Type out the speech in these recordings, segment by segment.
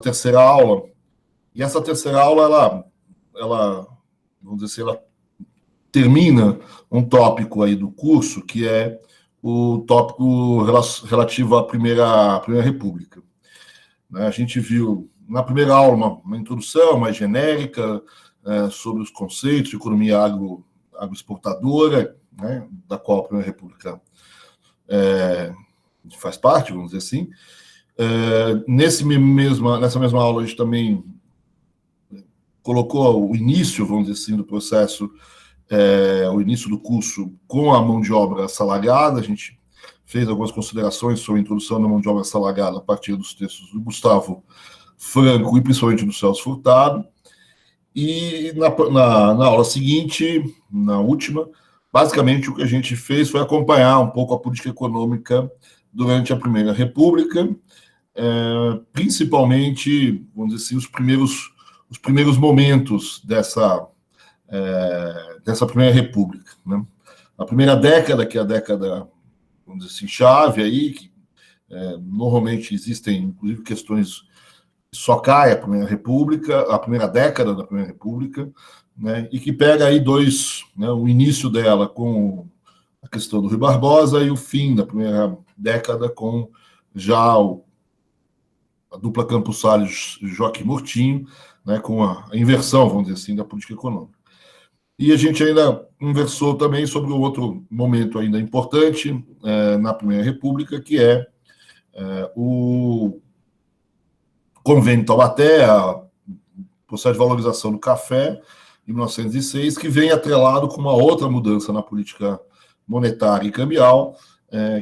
terceira aula, e essa terceira aula, vamos dizer assim, ela termina um tópico aí do curso, que é o tópico relativo à Primeira República. A gente viu, na primeira aula, uma introdução mais genérica sobre os conceitos de economia agroexportadora, né, da qual a Primeira República faz parte, vamos dizer assim. Nessa mesma aula, a gente também colocou o início, vamos dizer assim, do processo, o início do curso com a mão de obra assalariada. A gente fez algumas considerações sobre a introdução da mão de obra assalariada a partir dos textos do Gustavo Franco e principalmente do Celso Furtado. E na aula seguinte, na última, basicamente o que a gente fez foi acompanhar um pouco a política econômica durante a Primeira República, principalmente, vamos dizer assim, os primeiros momentos dessa Primeira República, né? A primeira década, que é a década, vamos dizer assim, chave aí, que normalmente existem, inclusive, questões que só cai a primeira década da Primeira República, né? E que pega aí o início dela com a questão do Rui Barbosa e o fim da primeira década com já a dupla Campos Salles e Joaquim Murtinho, né, com a inversão, vamos dizer assim, da política econômica. E a gente ainda conversou também sobre um outro momento ainda importante na Primeira República, que é o Convênio Taubaté, o processo de valorização do café, em 1906, que vem atrelado com uma outra mudança na política monetária e cambial,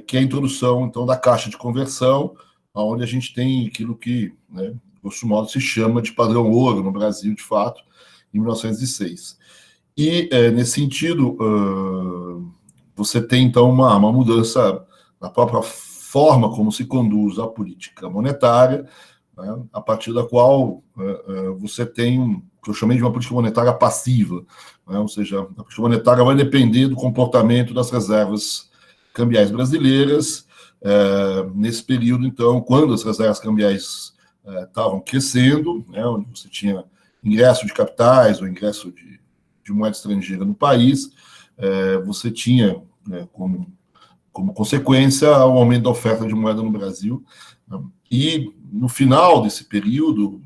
que é a introdução, então, da Caixa de Conversão, onde a gente tem aquilo que, né, grosso modo, se chama de padrão ouro no Brasil, de fato, em 1906. E, nesse sentido, você tem, então, uma mudança na própria forma como se conduz a política monetária, né, a partir da qual você tem o que eu chamei de uma política monetária passiva, né, ou seja, a política monetária vai depender do comportamento das reservas cambiais brasileiras. Nesse período, então, quando as reservas cambiais estavam crescendo, né, onde você tinha ingresso de capitais ou ingresso de moeda estrangeira no país, você tinha, né, como consequência, o aumento da oferta de moeda no Brasil. E, no final desse período,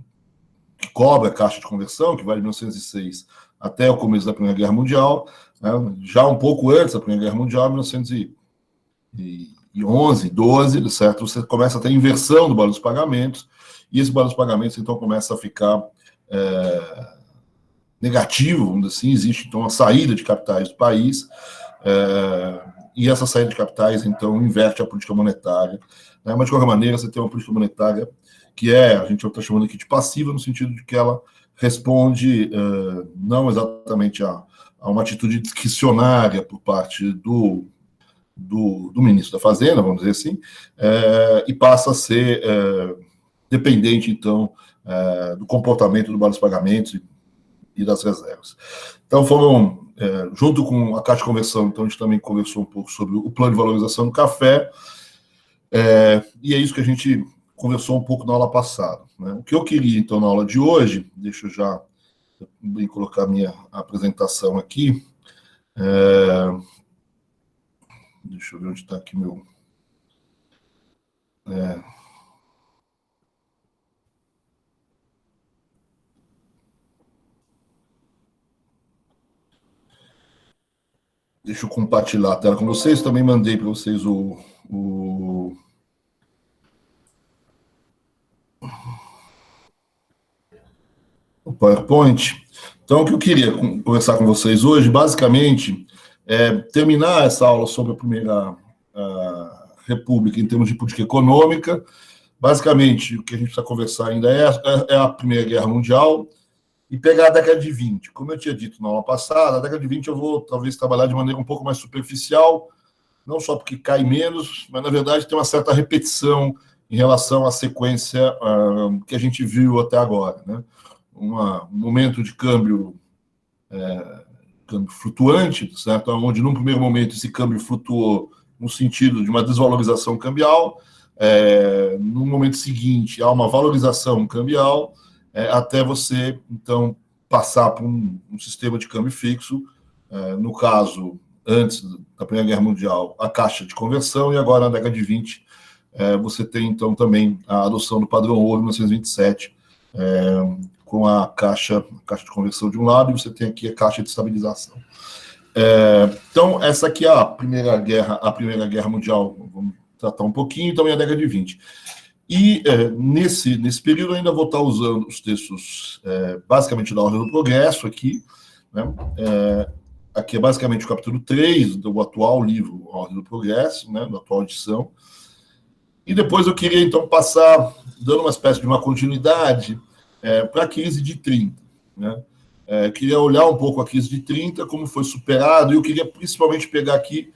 que cobre a Caixa de Conversão, que vai de 1906 até o começo da Primeira Guerra Mundial, né, já um pouco antes da Primeira Guerra Mundial, 1911, 12, certo? Você começa a ter inversão do balanço de pagamentos, e esse balanço de pagamentos, então, começa a ficar negativo, vamos dizer assim. Existe, então, a saída de capitais do país, e essa saída de capitais, então, inverte a política monetária, né? Mas, de qualquer maneira, você tem uma política monetária que a gente está chamando aqui de passiva, no sentido de que ela responde não exatamente a uma atitude discricionária por parte do ministro da Fazenda, vamos dizer assim, e passa a ser dependente, então, do comportamento do balanço de pagamentos e das reservas. Então, junto com a Caixa de Conversão, então, a gente também conversou um pouco sobre o plano de valorização do café, e é isso que a gente conversou um pouco na aula passada, né? O que eu queria, então, na aula de hoje, deixa eu já colocar a minha apresentação aqui, deixa eu ver onde está aqui meu... Deixa eu compartilhar a tela com vocês. Também mandei para vocês o PowerPoint. Então, o que eu queria conversar com vocês hoje, basicamente, é terminar essa aula sobre a Primeira República em termos de política econômica. Basicamente, o que a gente precisa conversar ainda é a Primeira Guerra Mundial, e pegar a década de 20. Como eu tinha dito na aula passada, a década de 20 eu vou, talvez, trabalhar de maneira um pouco mais superficial, não só porque cai menos, mas, na verdade, tem uma certa repetição em relação à sequência que a gente viu até agora, né? Um momento de câmbio flutuante, certo? Onde, num primeiro momento, esse câmbio flutuou no sentido de uma desvalorização cambial. no momento seguinte há uma valorização cambial, até você, então, passar por um sistema de câmbio fixo, no caso, antes da Primeira Guerra Mundial, a caixa de conversão, e agora, na década de 20, você tem, então, também a adoção do padrão ouro, em 1927, com a caixa de conversão de um lado, e você tem aqui a caixa de estabilização. Então, essa aqui é a Primeira Guerra Mundial, vamos tratar um pouquinho, também a década de 20. E nesse período eu ainda vou estar usando os textos basicamente da Ordem do Progresso aqui, né? Aqui é basicamente o capítulo 3 do atual livro Ordem do Progresso, né, da atual edição. E depois eu queria, então, passar, dando uma espécie de uma continuidade para a crise de 30. Né? Queria olhar um pouco a crise de 30, como foi superado, e eu queria principalmente pegar aqui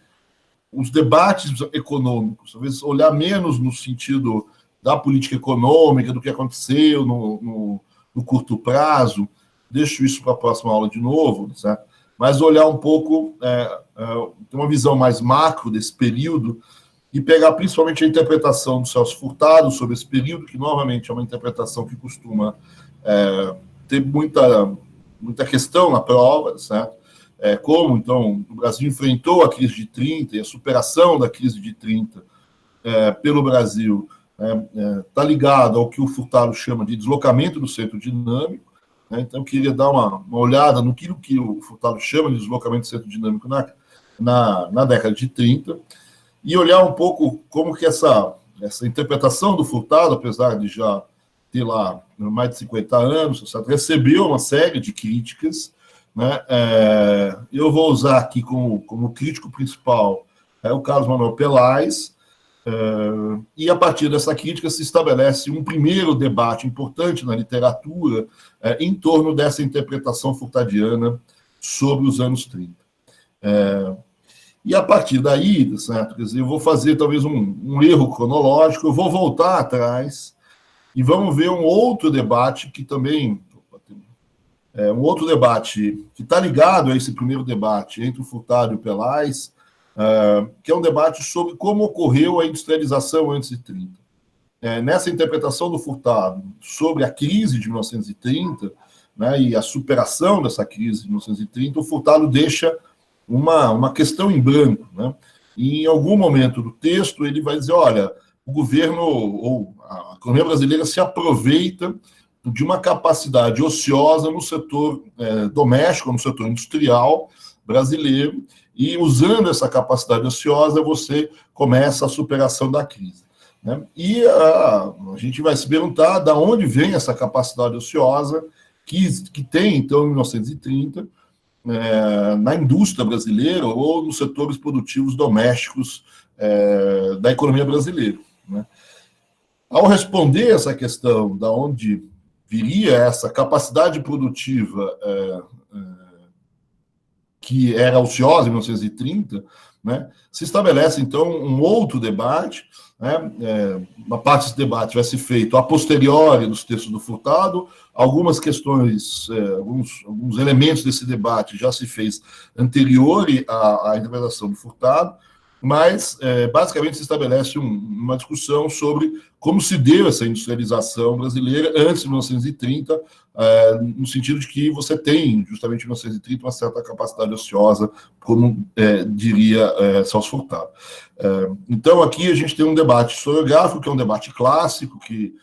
os debates econômicos, talvez olhar menos no sentido da política econômica, do que aconteceu no curto prazo, deixo isso para a próxima aula de novo, certo? Mas olhar um pouco, ter uma visão mais macro desse período, e pegar principalmente a interpretação do Celso Furtado sobre esse período, que, novamente, é uma interpretação que costuma ter muita questão na prova, certo? Como, então, o Brasil enfrentou a crise de 30 e a superação da crise de 30 pelo Brasil está ligado ao que o Furtado chama de deslocamento do centro dinâmico, né? Então, eu queria dar uma olhada no que o Furtado chama de deslocamento do centro dinâmico na década de 30, e olhar um pouco como que essa interpretação do Furtado, apesar de já ter lá mais de 50 anos, certo? Recebeu uma série de críticas, né? Eu vou usar aqui como crítico principal o Carlos Manuel Peláez, e a partir dessa crítica se estabelece um primeiro debate importante na literatura em torno dessa interpretação furtadiana sobre os anos 30. E a partir daí, certo? Quer dizer, eu vou fazer talvez um erro cronológico, eu vou voltar atrás e vamos ver um outro debate que também... um outro debate que está ligado a esse primeiro debate entre o Furtado e o Peláez, que é um debate sobre como ocorreu a industrialização antes de 30. Nessa interpretação do Furtado sobre a crise de 1930, né, e a superação dessa crise de 1930, o Furtado deixa uma questão em branco, né? E em algum momento do texto ele vai dizer, olha, o governo ou a economia brasileira se aproveita de uma capacidade ociosa no setor doméstico, no setor industrial brasileiro, e usando essa capacidade ociosa você começa a superação da crise, né? E a gente vai se perguntar de onde vem essa capacidade ociosa que tem, então, em 1930, na indústria brasileira ou nos setores produtivos domésticos da economia brasileira, né? Ao responder essa questão de onde viria essa capacidade produtiva que era ociosa em 1930, né, se estabelece, então, um outro debate, né? Uma parte desse debate vai ser feito a posteriori dos textos do Furtado, algumas questões, alguns elementos desse debate já se fez anterior à interpretação do Furtado, mas, basicamente, se estabelece uma discussão sobre como se deu essa industrialização brasileira antes de 1930, no sentido de que você tem, justamente em 1930, uma certa capacidade ociosa, como diria Celso Furtado. Então, aqui a gente tem um debate historiográfico, que é um debate clássico, que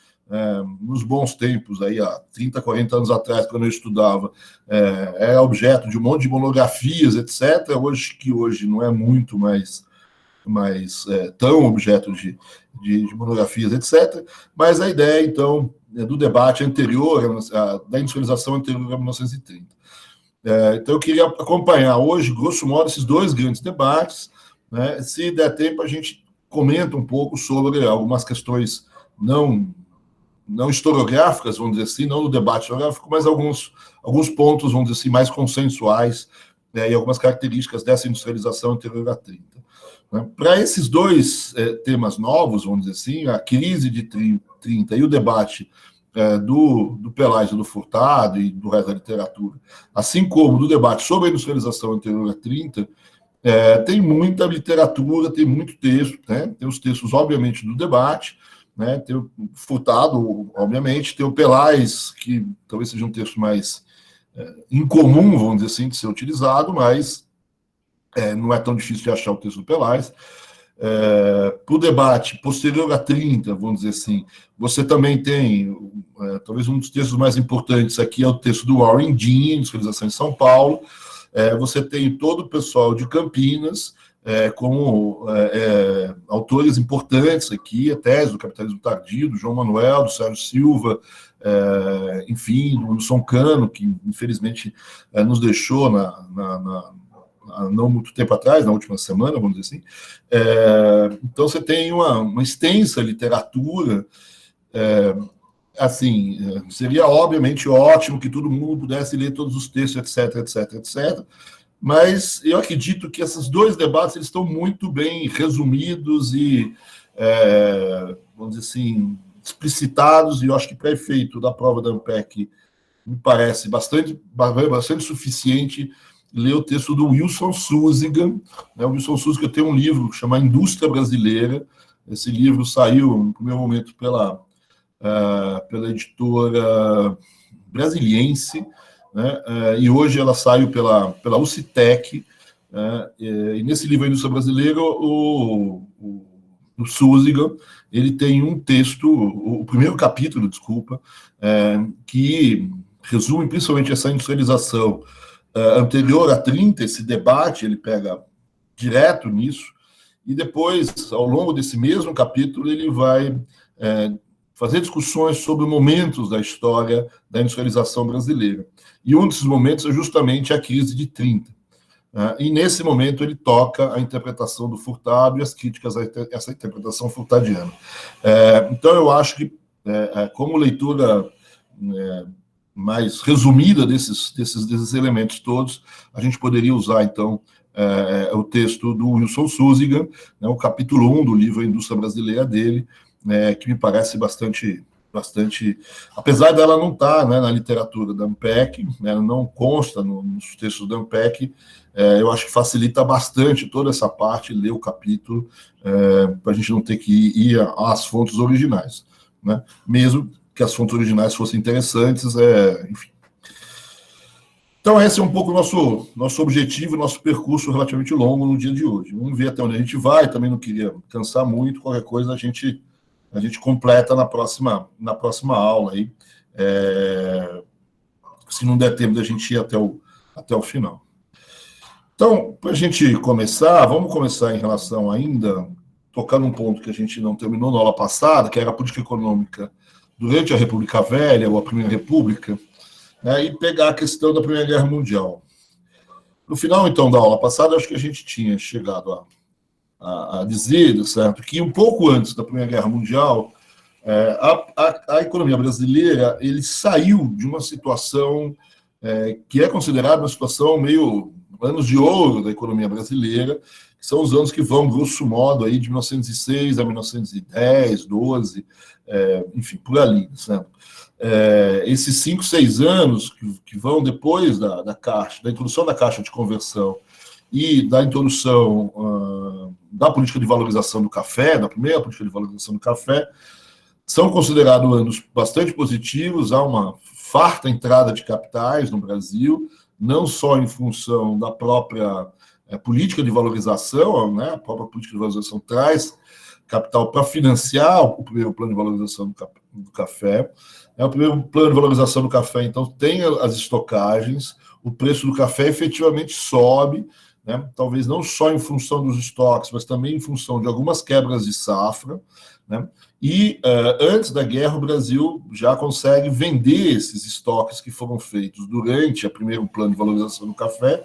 nos bons tempos, aí, há 30, 40 anos atrás, quando eu estudava, era objeto de um monte de monografias, etc., hoje não é muito mais tão objeto de monografias, etc., mas a ideia, então, do debate anterior, da industrialização anterior a 1930. Então, eu queria acompanhar hoje, grosso modo, esses dois grandes debates, né? Se der tempo, a gente comenta um pouco sobre algumas questões não historiográficas, vamos dizer assim, não no debate historiográfico, mas alguns pontos, vamos dizer assim, mais consensuais, né, e algumas características dessa industrialização anterior a 30. Para esses dois temas novos, vamos dizer assim, a crise de 30 e o debate do Peláez e do Furtado e do resto da literatura, assim como do debate sobre a industrialização anterior a 30, Tem muita literatura, tem muito texto, né? Tem os textos, obviamente, do debate, né? Tem o Furtado, obviamente, tem o Pelais, que talvez seja um texto mais incomum, vamos dizer assim, de ser utilizado, mas não é tão difícil de achar o texto do Pelais. Para o debate posterior a 30, vamos dizer assim, você também tem, talvez um dos textos mais importantes aqui é o texto do Warren Dean, Industrialização em São Paulo. Você tem todo o pessoal de Campinas, como autores importantes aqui, a tese do capitalismo tardio, do João Manuel, do Sérgio Silva, enfim, do Wilson Cano, que infelizmente nos deixou não muito tempo atrás, na última semana, vamos dizer assim. Então, você tem uma extensa literatura. Assim, seria obviamente ótimo que todo mundo pudesse ler todos os textos, etc, etc, etc. Mas eu acredito que esses dois debates eles estão muito bem resumidos e, vamos dizer assim, explicitados, e eu acho que para efeito da prova da ANPEC me parece bastante suficiente ler o texto do Wilson Suzigan. O Wilson Suzigan tem um livro chamado Indústria Brasileira. Esse livro saiu, no primeiro momento, pela editora Brasiliense, né? E hoje ela saiu pela UCITEC. E nesse livro, A Indústria Brasileira, o Suzigan, ele tem um texto, o primeiro capítulo, desculpa, que resume principalmente essa industrialização anterior a 30, esse debate, ele pega direto nisso, e depois, ao longo desse mesmo capítulo, ele vai fazer discussões sobre momentos da história da industrialização brasileira. E um desses momentos é justamente a crise de 30. E nesse momento ele toca a interpretação do Furtado e as críticas a essa interpretação furtadiana. Então eu acho que, como leitura mais resumida desses elementos todos, a gente poderia usar, então, o texto do Wilson Suzigan, né, o capítulo 1 do livro A Indústria Brasileira dele, que me parece bastante, apesar dela não estar, né, na literatura da ANPEC, né, ela não consta nos textos da ANPEC, eu acho que facilita bastante toda essa parte, ler o capítulo, para a gente não ter que ir às fontes originais, né, mesmo que as fontes originais fossem interessantes, enfim. Então, esse é um pouco o nosso objetivo, nosso percurso relativamente longo no dia de hoje. Vamos ver até onde a gente vai, também não queria cansar muito, qualquer coisa a gente completa na próxima aula aí, se não der tempo da gente ir até o final. Então, para a gente começar, vamos começar em relação ainda, tocar num ponto que a gente não terminou na aula passada, que era a política econômica durante a República Velha, ou a Primeira República, né, e pegar a questão da Primeira Guerra Mundial. No final, então, da aula passada, acho que a gente tinha chegado a dizer, certo, que um pouco antes da Primeira Guerra Mundial, a economia brasileira ele saiu de uma situação que é considerada uma situação meio anos de ouro da economia brasileira, que são os anos que vão, grosso modo, aí de 1906 a 1910, 12, enfim, por ali, certo? Esses 5, 6 anos que vão depois da introdução da Caixa de Conversão e da introdução da política de valorização do café, da primeira política de valorização do café, são considerados anos bastante positivos. Há uma farta entrada de capitais no Brasil, não só em função da própria política de valorização, né? A própria política de valorização traz capital para financiar o primeiro plano de valorização do café. O primeiro plano de valorização do café, então, tem as estocagens, o preço do café efetivamente sobe, né? Talvez não só em função dos estoques, mas também em função de algumas quebras de safra, né? E antes da guerra, o Brasil já consegue vender esses estoques que foram feitos durante o primeiro plano de valorização do café,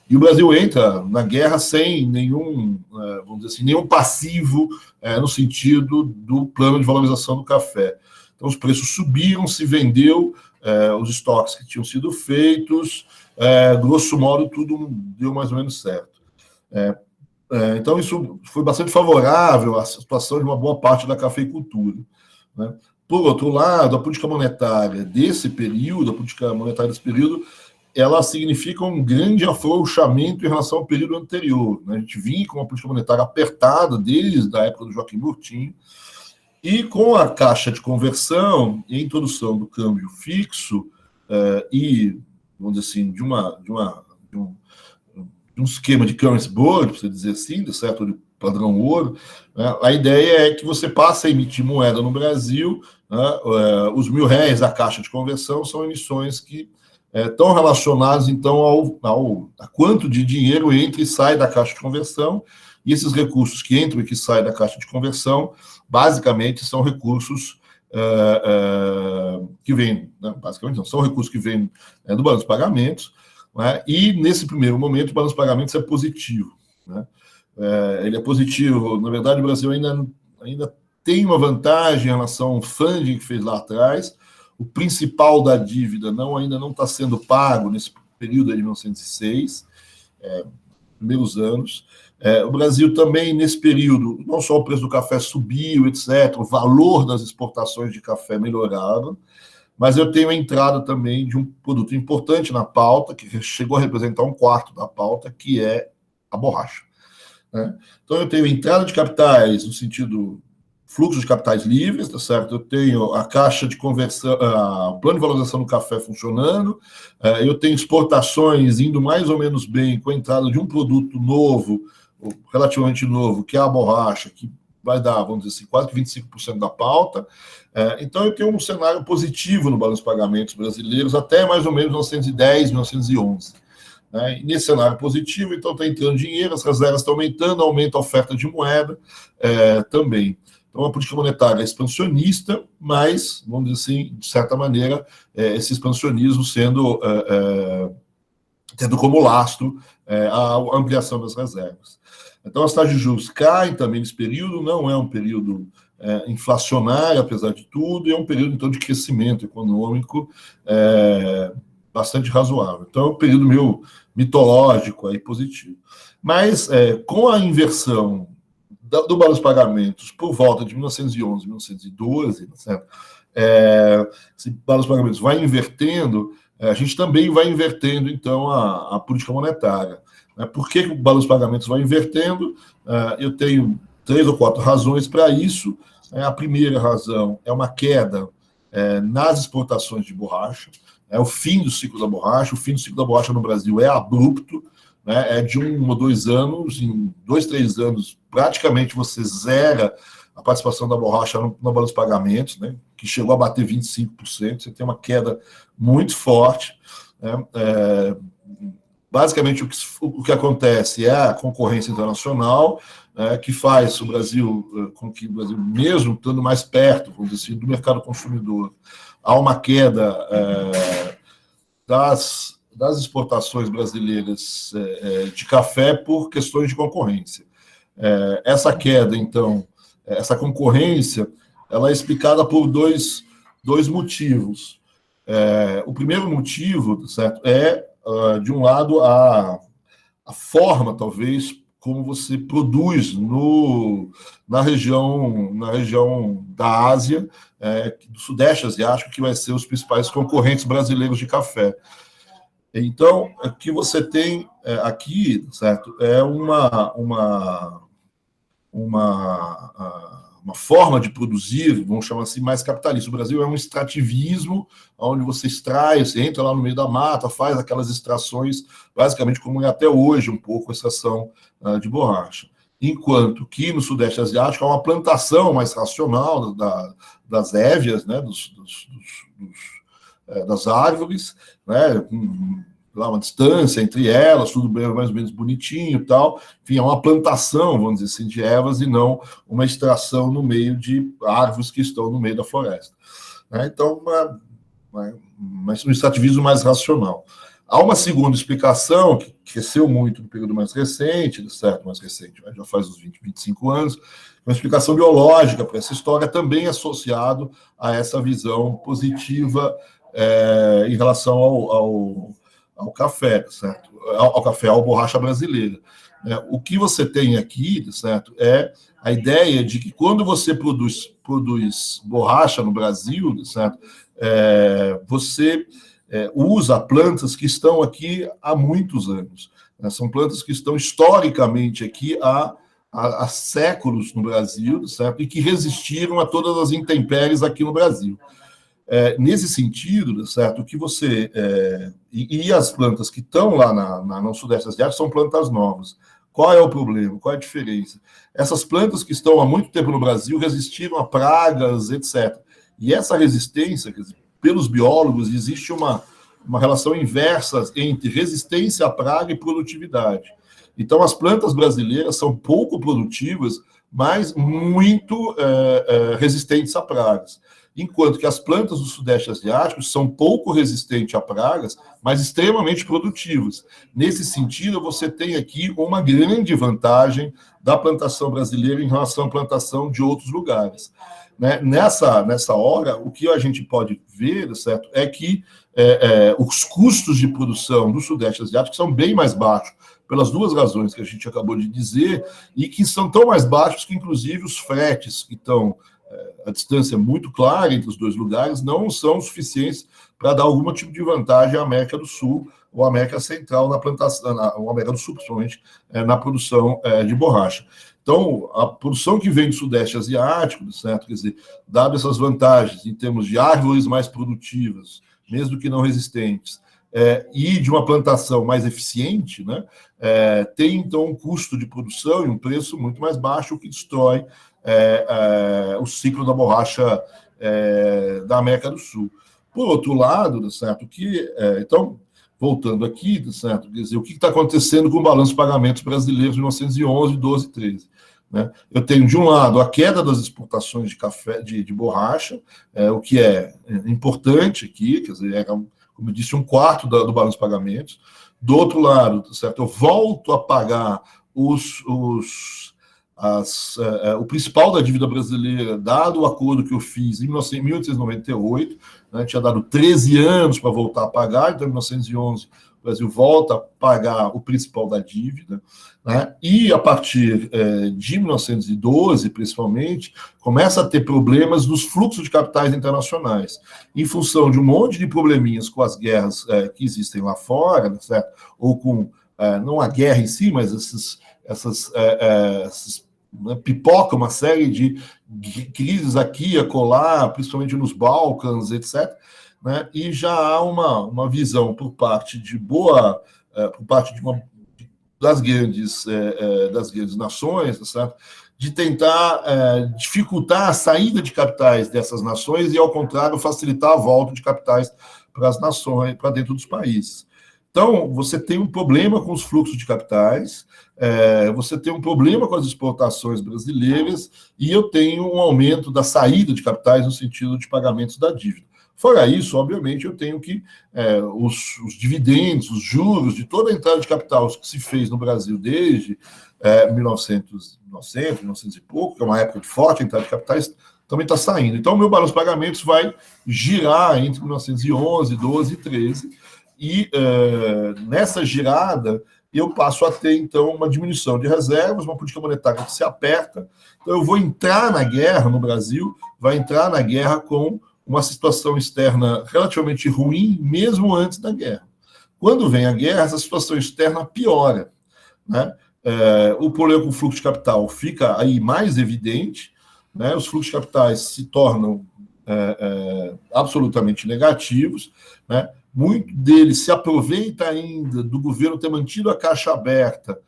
e o Brasil entra na guerra sem nenhum, vamos dizer assim, nenhum passivo no sentido do plano de valorização do café. Então, os preços subiram, se vendeu os estoques que tinham sido feitos, grosso modo, tudo deu mais ou menos certo. Então, isso foi bastante favorável à situação de uma boa parte da cafeicultura, né? Por outro lado, a política monetária desse período, ela significa um grande afrouxamento em relação ao período anterior, né? A gente vinha com uma política monetária apertada desde a época do Joaquim Murtinho, e com a caixa de conversão e a introdução do câmbio fixo, e, vamos dizer assim, de um esquema de currency board, para você dizer assim, de certo, de padrão ouro, né? A ideia é que você passe a emitir moeda no Brasil, né? Os R$1.000 da caixa de conversão são emissões que estão relacionadas, então, a quanto de dinheiro entra e sai da caixa de conversão, e esses recursos que entram e que saem da caixa de conversão, basicamente, são recursos que vêm, né? Basicamente não, são recursos que vêm do balanço de pagamentos, né? E, nesse primeiro momento, o balanço de pagamentos é positivo, né? Ele é positivo. Na verdade, o Brasil ainda tem uma vantagem em relação ao funding que fez lá atrás. O principal da dívida ainda não está sendo pago nesse período de 1906, primeiros anos. O Brasil também, nesse período, não só o preço do café subiu, etc., o valor das exportações de café melhoraram, mas eu tenho a entrada também de um produto importante na pauta, que chegou a representar 1/4 da pauta, que é a borracha, né? Então, eu tenho entrada de capitais no sentido fluxo de capitais livres, tá certo? Eu tenho a caixa de conversão, o plano de valorização do café funcionando, eu tenho exportações indo mais ou menos bem com a entrada de um produto novo, relativamente novo, que é a borracha, que vai dar, vamos dizer assim, quase que 25% da pauta. Então, eu tenho um cenário positivo no balanço de pagamentos brasileiros até mais ou menos 1910, 1911. Né? E nesse cenário positivo, então, está entrando dinheiro, as reservas estão aumentando, aumenta a oferta de moeda também. Então, a política monetária é expansionista, mas, vamos dizer assim, de certa maneira, esse expansionismo tendo como lastro a ampliação das reservas. Então, as taxas de juros caem também nesse período, não é um período inflacionário, apesar de tudo, é um período, então, de crescimento econômico bastante razoável. Então, é um período meio mitológico, aí, positivo. Mas, com a inversão do balanço de pagamentos por volta de 1911, 1912, certo? Esse balanço de pagamentos vai invertendo, a gente também vai invertendo, então, a política monetária. Por que o balanço de pagamentos vai invertendo? Eu tenho 3 ou 4 razões para isso. A primeira razão é uma queda nas exportações de borracha, é o fim do ciclo da borracha. O fim do ciclo da borracha no Brasil é abrupto, né? É de 1 ou 2 anos, em 2, 3 anos, praticamente você zera a participação da borracha no balanço de pagamentos, né? Que chegou a bater 25%, você tem uma queda muito forte, né? Basicamente, o que acontece é a concorrência internacional, que faz o Brasil, com que o Brasil, mesmo estando mais perto, vamos dizer assim, do mercado consumidor, há uma queda das exportações brasileiras de café por questões de concorrência. Essa queda, então, essa concorrência, ela é explicada por dois motivos. O primeiro motivo, certo, de um lado, a forma, talvez, como você produz na região da Ásia, do Sudeste Asiático, que vai ser os principais concorrentes brasileiros de café. Então, o que você tem aqui, certo, é uma forma de produzir, vamos chamar assim, mais capitalista. O Brasil é um extrativismo, onde você extrai, você entra lá no meio da mata, faz aquelas extrações, basicamente como é até hoje um pouco a extração de borracha. Enquanto que no Sudeste Asiático há uma plantação mais racional das hévias, né, das árvores, né, lá uma distância entre elas, tudo bem, mais ou menos bonitinho e tal. Enfim, é uma plantação, vamos dizer assim, de ervas e não uma extração no meio de árvores que estão no meio da floresta. Então, um extrativismo mais racional. Há uma segunda explicação, que cresceu muito no período mais recente, certo? Mais recente, já faz uns 20, 25 anos, uma explicação biológica para essa história, também associado a essa visão positiva em relação ao café, certo? Ao café, à borracha brasileira. O que você tem aqui, certo, é a ideia de que quando você produz borracha no Brasil, certo, você usa plantas que estão aqui há muitos anos, né? São plantas que estão historicamente aqui há séculos no Brasil, certo? E que resistiram a todas as intempéries aqui no Brasil. Nesse sentido, certo, o que você... e as plantas que estão lá no Sudeste Asiático são plantas novas. Qual é o problema? Qual é a diferença? Essas plantas que estão há muito tempo no Brasil resistiram a pragas, etc. E essa resistência, quer dizer, pelos biólogos, existe uma relação inversa entre resistência à praga e produtividade. Então, as plantas brasileiras são pouco produtivas, mas muito resistentes a pragas. Enquanto que as plantas do Sudeste Asiático são pouco resistentes a pragas, mas extremamente produtivas. Nesse sentido, você tem aqui uma grande vantagem da plantação brasileira em relação à plantação de outros lugares. Né? Nessa hora, o que a gente pode ver, certo, é que os custos de produção do Sudeste Asiático são bem mais baixos, pelas duas razões que a gente acabou de dizer, e que são tão mais baixos que, inclusive, os fretes que estão a distância muito clara entre os dois lugares não são suficientes para dar algum tipo de vantagem à América do Sul ou à América Central na plantação, ou América do Sul, principalmente, na produção de borracha. Então, a produção que vem do Sudeste Asiático, certo? Quer dizer, dado essas vantagens em termos de árvores mais produtivas, mesmo que não resistentes, e de uma plantação mais eficiente, né? Tem, então, um custo de produção e um preço muito mais baixo, o que destrói o ciclo da borracha da América do Sul. Por outro lado, certo, então, voltando aqui, certo, quer dizer, o que está acontecendo com o balanço de pagamentos brasileiros de 1911, 12 e 13? Né? Eu tenho, de um lado, a queda das exportações de café, de borracha, o que é importante aqui, quer dizer, como eu disse, um quarto do balanço de pagamentos. Do outro lado, certo, eu volto a pagar o principal da dívida brasileira, dado o acordo que eu fiz em 1898, né, tinha dado 13 anos para voltar a pagar, então em 1911 o Brasil volta a pagar o principal da dívida, né, e a partir de 1912, principalmente, começa a ter problemas nos fluxos de capitais internacionais, em função de um monte de probleminhas com as guerras que existem lá fora, né, certo? Ou com, não a guerra em si, mas essas pipoca uma série de crises aqui e acolá, principalmente nos Balcãs, etc. Né? E já há uma visão por parte das grandes nações, certo? De tentar dificultar a saída de capitais dessas nações e, ao contrário, facilitar a volta de capitais para as nações, para dentro dos países. Então, você tem um problema com os fluxos de capitais, você tem um problema com as exportações brasileiras e eu tenho um aumento da saída de capitais no sentido de pagamentos da dívida. Fora isso, obviamente, eu tenho que os dividendos, os juros de toda a entrada de capital que se fez no Brasil desde 1900 e pouco, que é uma época de forte entrada de capitais, também está saindo. Então, o meu balanço de pagamentos vai girar entre 1911, 12 e 13, e nessa girada eu passo a ter, então, uma diminuição de reservas, uma política monetária que se aperta. Então, eu vou entrar na guerra no Brasil, vai entrar na guerra com uma situação externa relativamente ruim, mesmo antes da guerra. Quando vem a guerra, essa situação externa piora, né? O problema com o fluxo de capital fica aí mais evidente, né? Os fluxos de capitais se tornam absolutamente negativos, né? Muito deles se aproveita ainda do governo ter mantido a caixa aberta.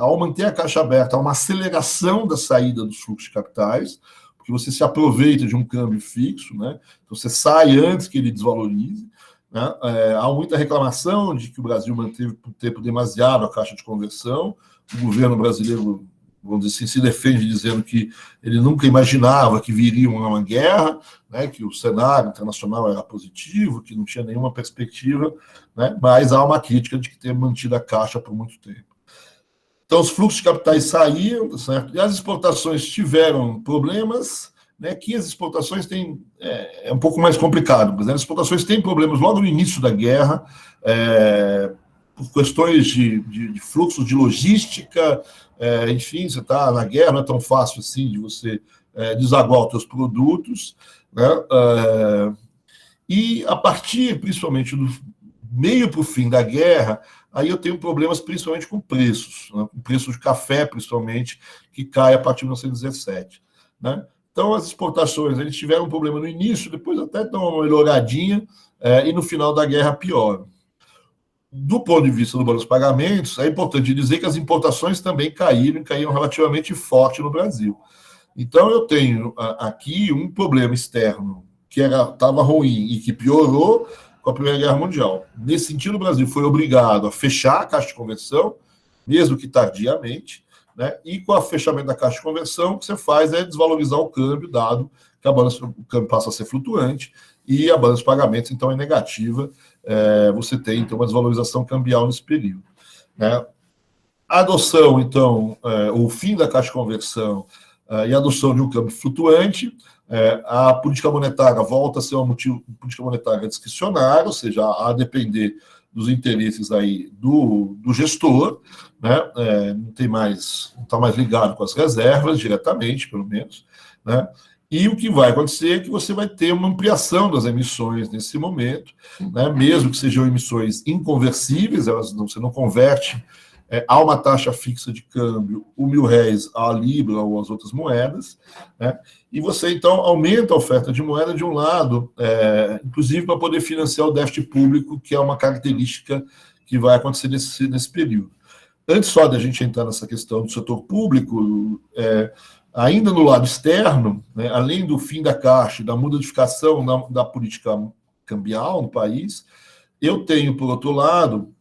Ao manter a caixa aberta, há uma aceleração da saída dos fluxos de capitais, porque você se aproveita de um câmbio fixo, né? Então você sai antes que ele desvalorize. Né? Há muita reclamação de que o Brasil manteve por tempo demasiado a caixa de conversão. O governo brasileiro, vamos dizer assim, se defende dizendo que ele nunca imaginava que viria uma guerra, né, que o cenário internacional era positivo, que não tinha nenhuma perspectiva, né, mas há uma crítica de que ter mantido a caixa por muito tempo. Então, os fluxos de capitais saíram, certo? E as exportações tiveram problemas, né, que as exportações têm... É um pouco mais complicado, mas as exportações têm problemas logo no início da guerra, por questões de fluxo de logística, enfim, você está na guerra, não é tão fácil assim de você desaguar os seus produtos, né? E a partir, principalmente, do meio para o fim da guerra, aí eu tenho problemas principalmente com preços, né? Com preço de café, principalmente, que cai a partir de 1917. Né? Então, as exportações, eles tiveram um problema no início, depois até dão uma melhoradinha, e no final da guerra pioram. Do ponto de vista do balanço de pagamentos, é importante dizer que as importações também caíram relativamente forte no Brasil. Então, eu tenho aqui um problema externo que estava ruim e que piorou com a Primeira Guerra Mundial. Nesse sentido, o Brasil foi obrigado a fechar a Caixa de Conversão, mesmo que tardiamente, né? E com o fechamento da Caixa de Conversão, o que você faz é desvalorizar o câmbio, dado que o câmbio passa a ser flutuante e a balança de pagamentos, então, é negativa. Você tem, então, uma desvalorização cambial nesse período. Né? A adoção, então, o fim da Caixa de Conversão e a adoção de um câmbio flutuante, a política monetária volta a ser uma política monetária discricionária, ou seja, a depender dos interesses aí do gestor, né? Não está mais ligado com as reservas diretamente, pelo menos, né? E o que vai acontecer é que você vai ter uma ampliação das emissões nesse momento, né? Mesmo que sejam emissões inconversíveis, você não converte há uma taxa fixa de câmbio, o R$ 1.000 à Libra ou às outras moedas, né? E você, então, aumenta a oferta de moeda de um lado, inclusive para poder financiar o déficit público, que é uma característica que vai acontecer nesse período. Antes só da gente entrar nessa questão do setor público, ainda no lado externo, né, além do fim da Caixa, da modificação da política cambial no país, eu tenho, por outro lado,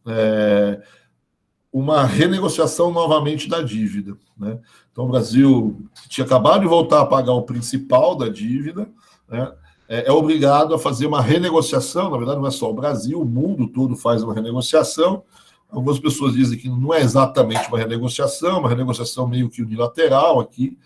uma renegociação novamente da dívida. Né? Então, o Brasil tinha acabado de voltar a pagar o principal da dívida, né? É obrigado a fazer uma renegociação. Na verdade, não é só o Brasil, o mundo todo faz uma renegociação. Algumas pessoas dizem que não é exatamente uma renegociação meio que unilateral aqui,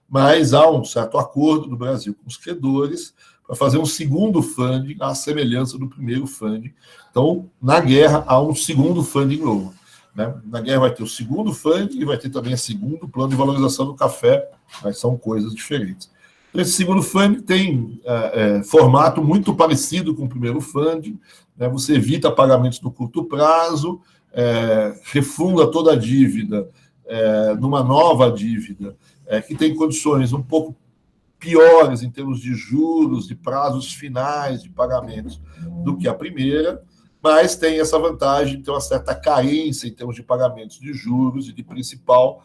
mas há um certo acordo do Brasil com os credores para fazer um segundo funding, à semelhança do primeiro funding. Então, na guerra, há um segundo funding novo. Né? Na guerra vai ter o segundo funding e vai ter também o segundo plano de valorização do café, mas são coisas diferentes. Esse segundo funding tem formato muito parecido com o primeiro funding, né? Você evita pagamentos no curto prazo, refunda toda a dívida numa nova dívida, que tem condições um pouco piores em termos de juros, de prazos finais de pagamentos do que a primeira, mas tem essa vantagem de ter uma certa carência em termos de pagamentos de juros e de principal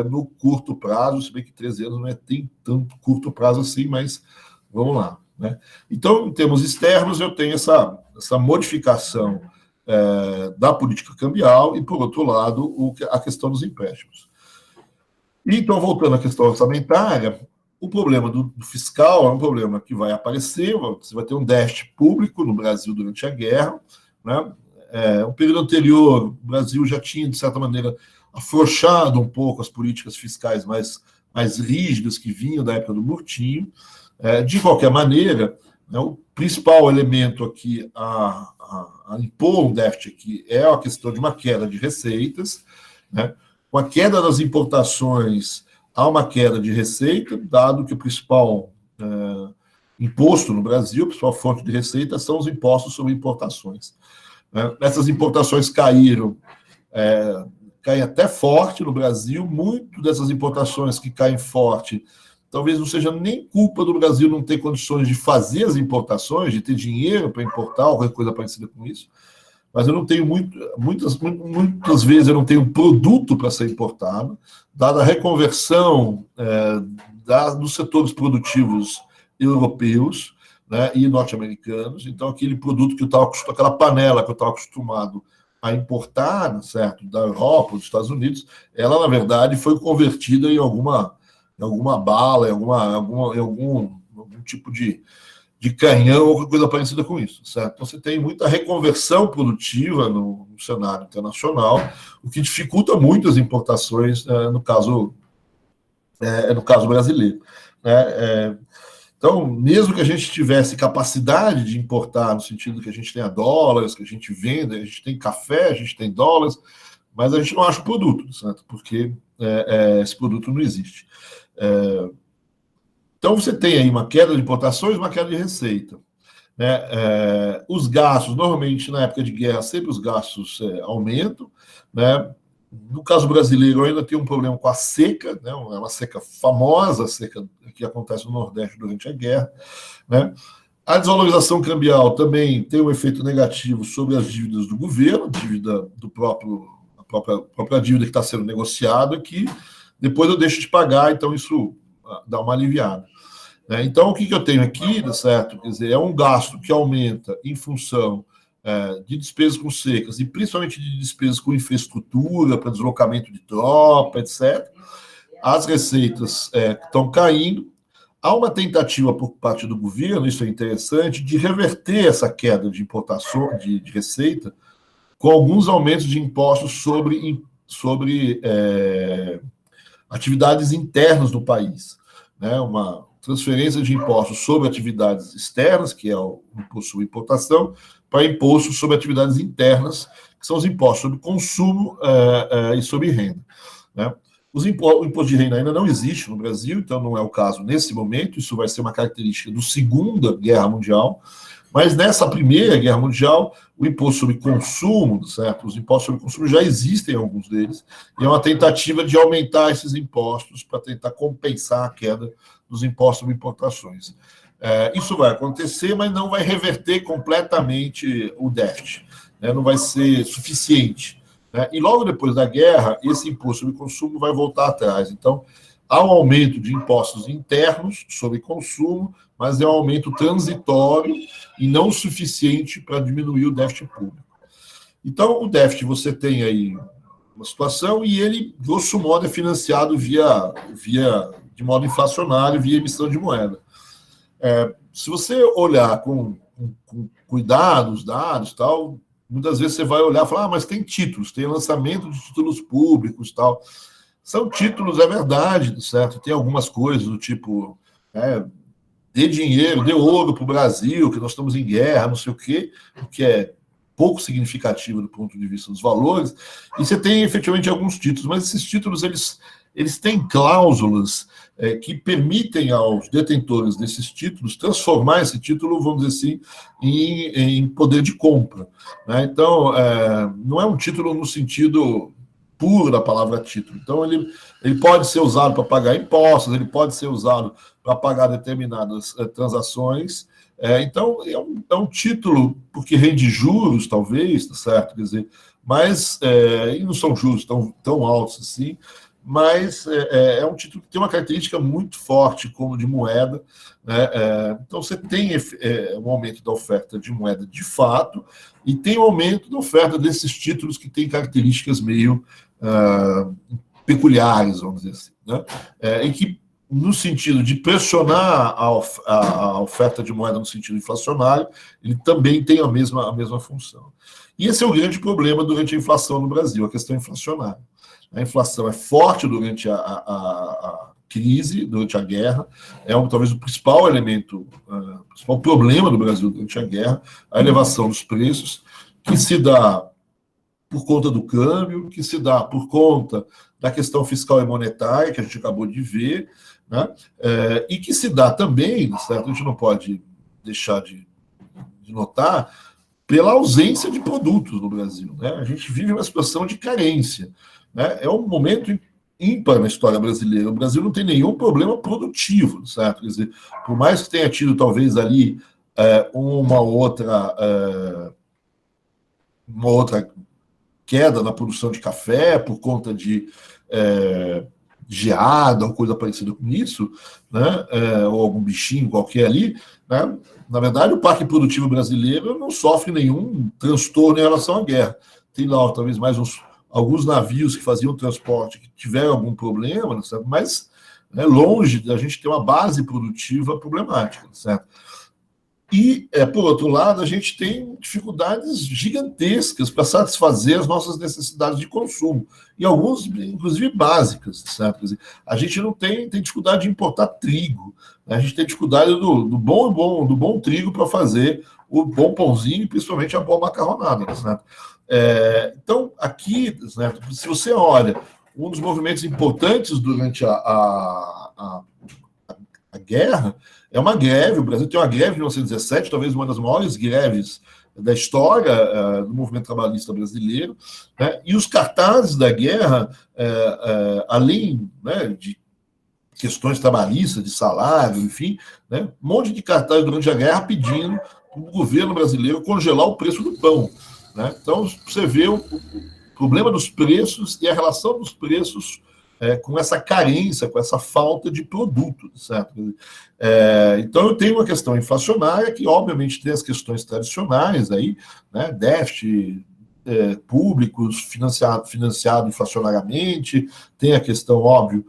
no curto prazo, se bem que 13 anos não tem tanto curto prazo assim, mas vamos lá. Né? Então, em termos externos, eu tenho essa modificação da política cambial e, por outro lado, a questão dos empréstimos. E, então, voltando à questão orçamentária, o problema do fiscal é um problema que vai aparecer, você vai ter um déficit público no Brasil durante a guerra, né? O período anterior, o Brasil já tinha, de certa maneira, afrouxado um pouco as políticas fiscais mais rígidas que vinham da época do Murtinho. De qualquer maneira, né, o principal elemento aqui a impor um déficit aqui é a questão de uma queda de receitas. Né? Com a queda das importações, há uma queda de receita, dado que o principal imposto no Brasil, a principal fonte de receita, são os impostos sobre importações. Essas importações caem até forte no Brasil. Muito dessas importações que caem forte, talvez não seja nem culpa do Brasil não ter condições de fazer as importações, de ter dinheiro para importar, ou qualquer coisa parecida com isso, mas eu não tenho muitas vezes eu não tenho produto para ser importado, dada a reconversão dos setores produtivos europeus, né, e norte-americanos. Então, aquele produto que eu estava acostumado, aquela panela que eu estava acostumado a importar, certo, da Europa, dos Estados Unidos, ela, na verdade, foi convertida em alguma bala, em algum tipo de canhão ou coisa parecida com isso, certo? Então, você tem muita reconversão produtiva no cenário internacional, o que dificulta muito as importações, no caso brasileiro. Né? Então, mesmo que a gente tivesse capacidade de importar, no sentido que a gente tenha dólares, que a gente venda, a gente tem café, a gente tem dólares, mas a gente não acha o produto, certo? Porque esse produto não existe. Então, você tem aí uma queda de importações, uma queda de receita. né? Os gastos, normalmente, na época de guerra, sempre os gastos aumentam, né? No caso brasileiro, ainda tem um problema com a seca, né? É uma seca famosa, a seca que acontece no Nordeste durante a guerra, né? A desvalorização cambial também tem um efeito negativo sobre as dívidas do governo, dívida do própria dívida que está sendo negociada, que depois eu deixo de pagar, então isso dá uma aliviada. Né? Então, o que eu tenho aqui, certo? Quer dizer, é um gasto que aumenta em função de despesas com secas, e principalmente de despesas com infraestrutura, para deslocamento de tropa, etc. As receitas estão caindo. Há uma tentativa por parte do governo, isso é interessante, de reverter essa queda de importação, de receita, com alguns aumentos de impostos sobre atividades internas do país. Né? Uma transferência de impostos sobre atividades externas, que é o imposto sobre importação, para impostos sobre atividades internas, que são os impostos sobre consumo e sobre renda. Né? O imposto de renda ainda não existe no Brasil, então não é o caso nesse momento, isso vai ser uma característica da Segunda Guerra Mundial, mas nessa Primeira Guerra Mundial, o imposto sobre consumo, certo? Os impostos sobre consumo já existem, alguns deles, e é uma tentativa de aumentar esses impostos para tentar compensar a queda dos impostos sobre importações. Isso vai acontecer, mas não vai reverter completamente o déficit, né? Não vai ser suficiente. Né? E logo depois da guerra, esse imposto sobre consumo vai voltar atrás. Então, há um aumento de impostos internos sobre consumo, mas é um aumento transitório e não suficiente para diminuir o déficit público. Então, o déficit, você tem aí uma situação e ele, grosso modo, é financiado via de modo inflacionário, via emissão de moeda. Se você olhar com cuidado os dados, tal, muitas vezes você vai olhar e falar, mas tem títulos, tem lançamento de títulos públicos, tal. São títulos, é verdade, certo? Tem algumas coisas do tipo, dê dinheiro, dê ouro para o Brasil, que nós estamos em guerra, não sei o quê, o que é pouco significativo do ponto de vista dos valores, e você tem efetivamente alguns títulos, mas esses títulos, eles têm cláusulas que permitem aos detentores desses títulos transformar esse título, vamos dizer assim, em poder de compra. Né? Então, não é um título no sentido puro da palavra título. Então, ele pode ser usado para pagar impostos, ele pode ser usado para pagar determinadas transações. Então, é um título, porque rende juros, talvez, tá certo? Quer dizer, mas, e não são juros tão altos assim, mas é um título que tem uma característica muito forte como de moeda. Né? Então, você tem um aumento da oferta de moeda de fato e tem um aumento da oferta desses títulos que têm características meio peculiares, vamos dizer assim. Né? E que, no sentido de pressionar a oferta de moeda no sentido inflacionário, ele também tem a mesma função. E esse é o grande problema durante a inflação no Brasil, a questão inflacionária. A inflação é forte durante a crise, durante a guerra, talvez o principal elemento, o principal problema do Brasil durante a guerra, a elevação dos preços, que se dá por conta do câmbio, que se dá por conta da questão fiscal e monetária, que a gente acabou de ver, né? E que se dá também, certo? A gente não pode deixar de notar, pela ausência de produtos no Brasil. Né? A gente vive uma situação de carência. Né? É um momento ímpar na história brasileira. O Brasil não tem nenhum problema produtivo, certo? Quer dizer, por mais que tenha tido, talvez, ali uma outra queda na produção de café por conta de geada ou coisa parecida com isso, né? Ou algum bichinho qualquer ali, né? Na verdade, o parque produtivo brasileiro não sofre nenhum transtorno em relação à guerra. Tem lá, talvez, mais alguns navios que faziam transporte que tiveram algum problema, certo? Mas longe da gente ter uma base produtiva problemática, certo? E, por outro lado, a gente tem dificuldades gigantescas para satisfazer as nossas necessidades de consumo, e alguns, inclusive, básicas, certo? Quer dizer, a gente não tem dificuldade de importar trigo, né? A gente tem dificuldade do bom trigo para fazer o bom pãozinho e, principalmente, a boa macarronada, certo? Então, aqui, certo? Se você olha, um dos movimentos importantes durante a guerra é uma greve, o Brasil tem uma greve de 1917, talvez uma das maiores greves da história do movimento trabalhista brasileiro, né? E os cartazes da guerra, além, né, de questões trabalhistas, de salário, enfim, né, um monte de cartazes durante a guerra pedindo para o governo brasileiro congelar o preço do pão. Né? Então, você vê o problema dos preços e a relação dos preços com essa carência, com essa falta de produto, certo? Então, eu tenho uma questão inflacionária que, obviamente, tem as questões tradicionais aí, né? Déficit públicos financiado inflacionariamente, tem a questão, óbvio,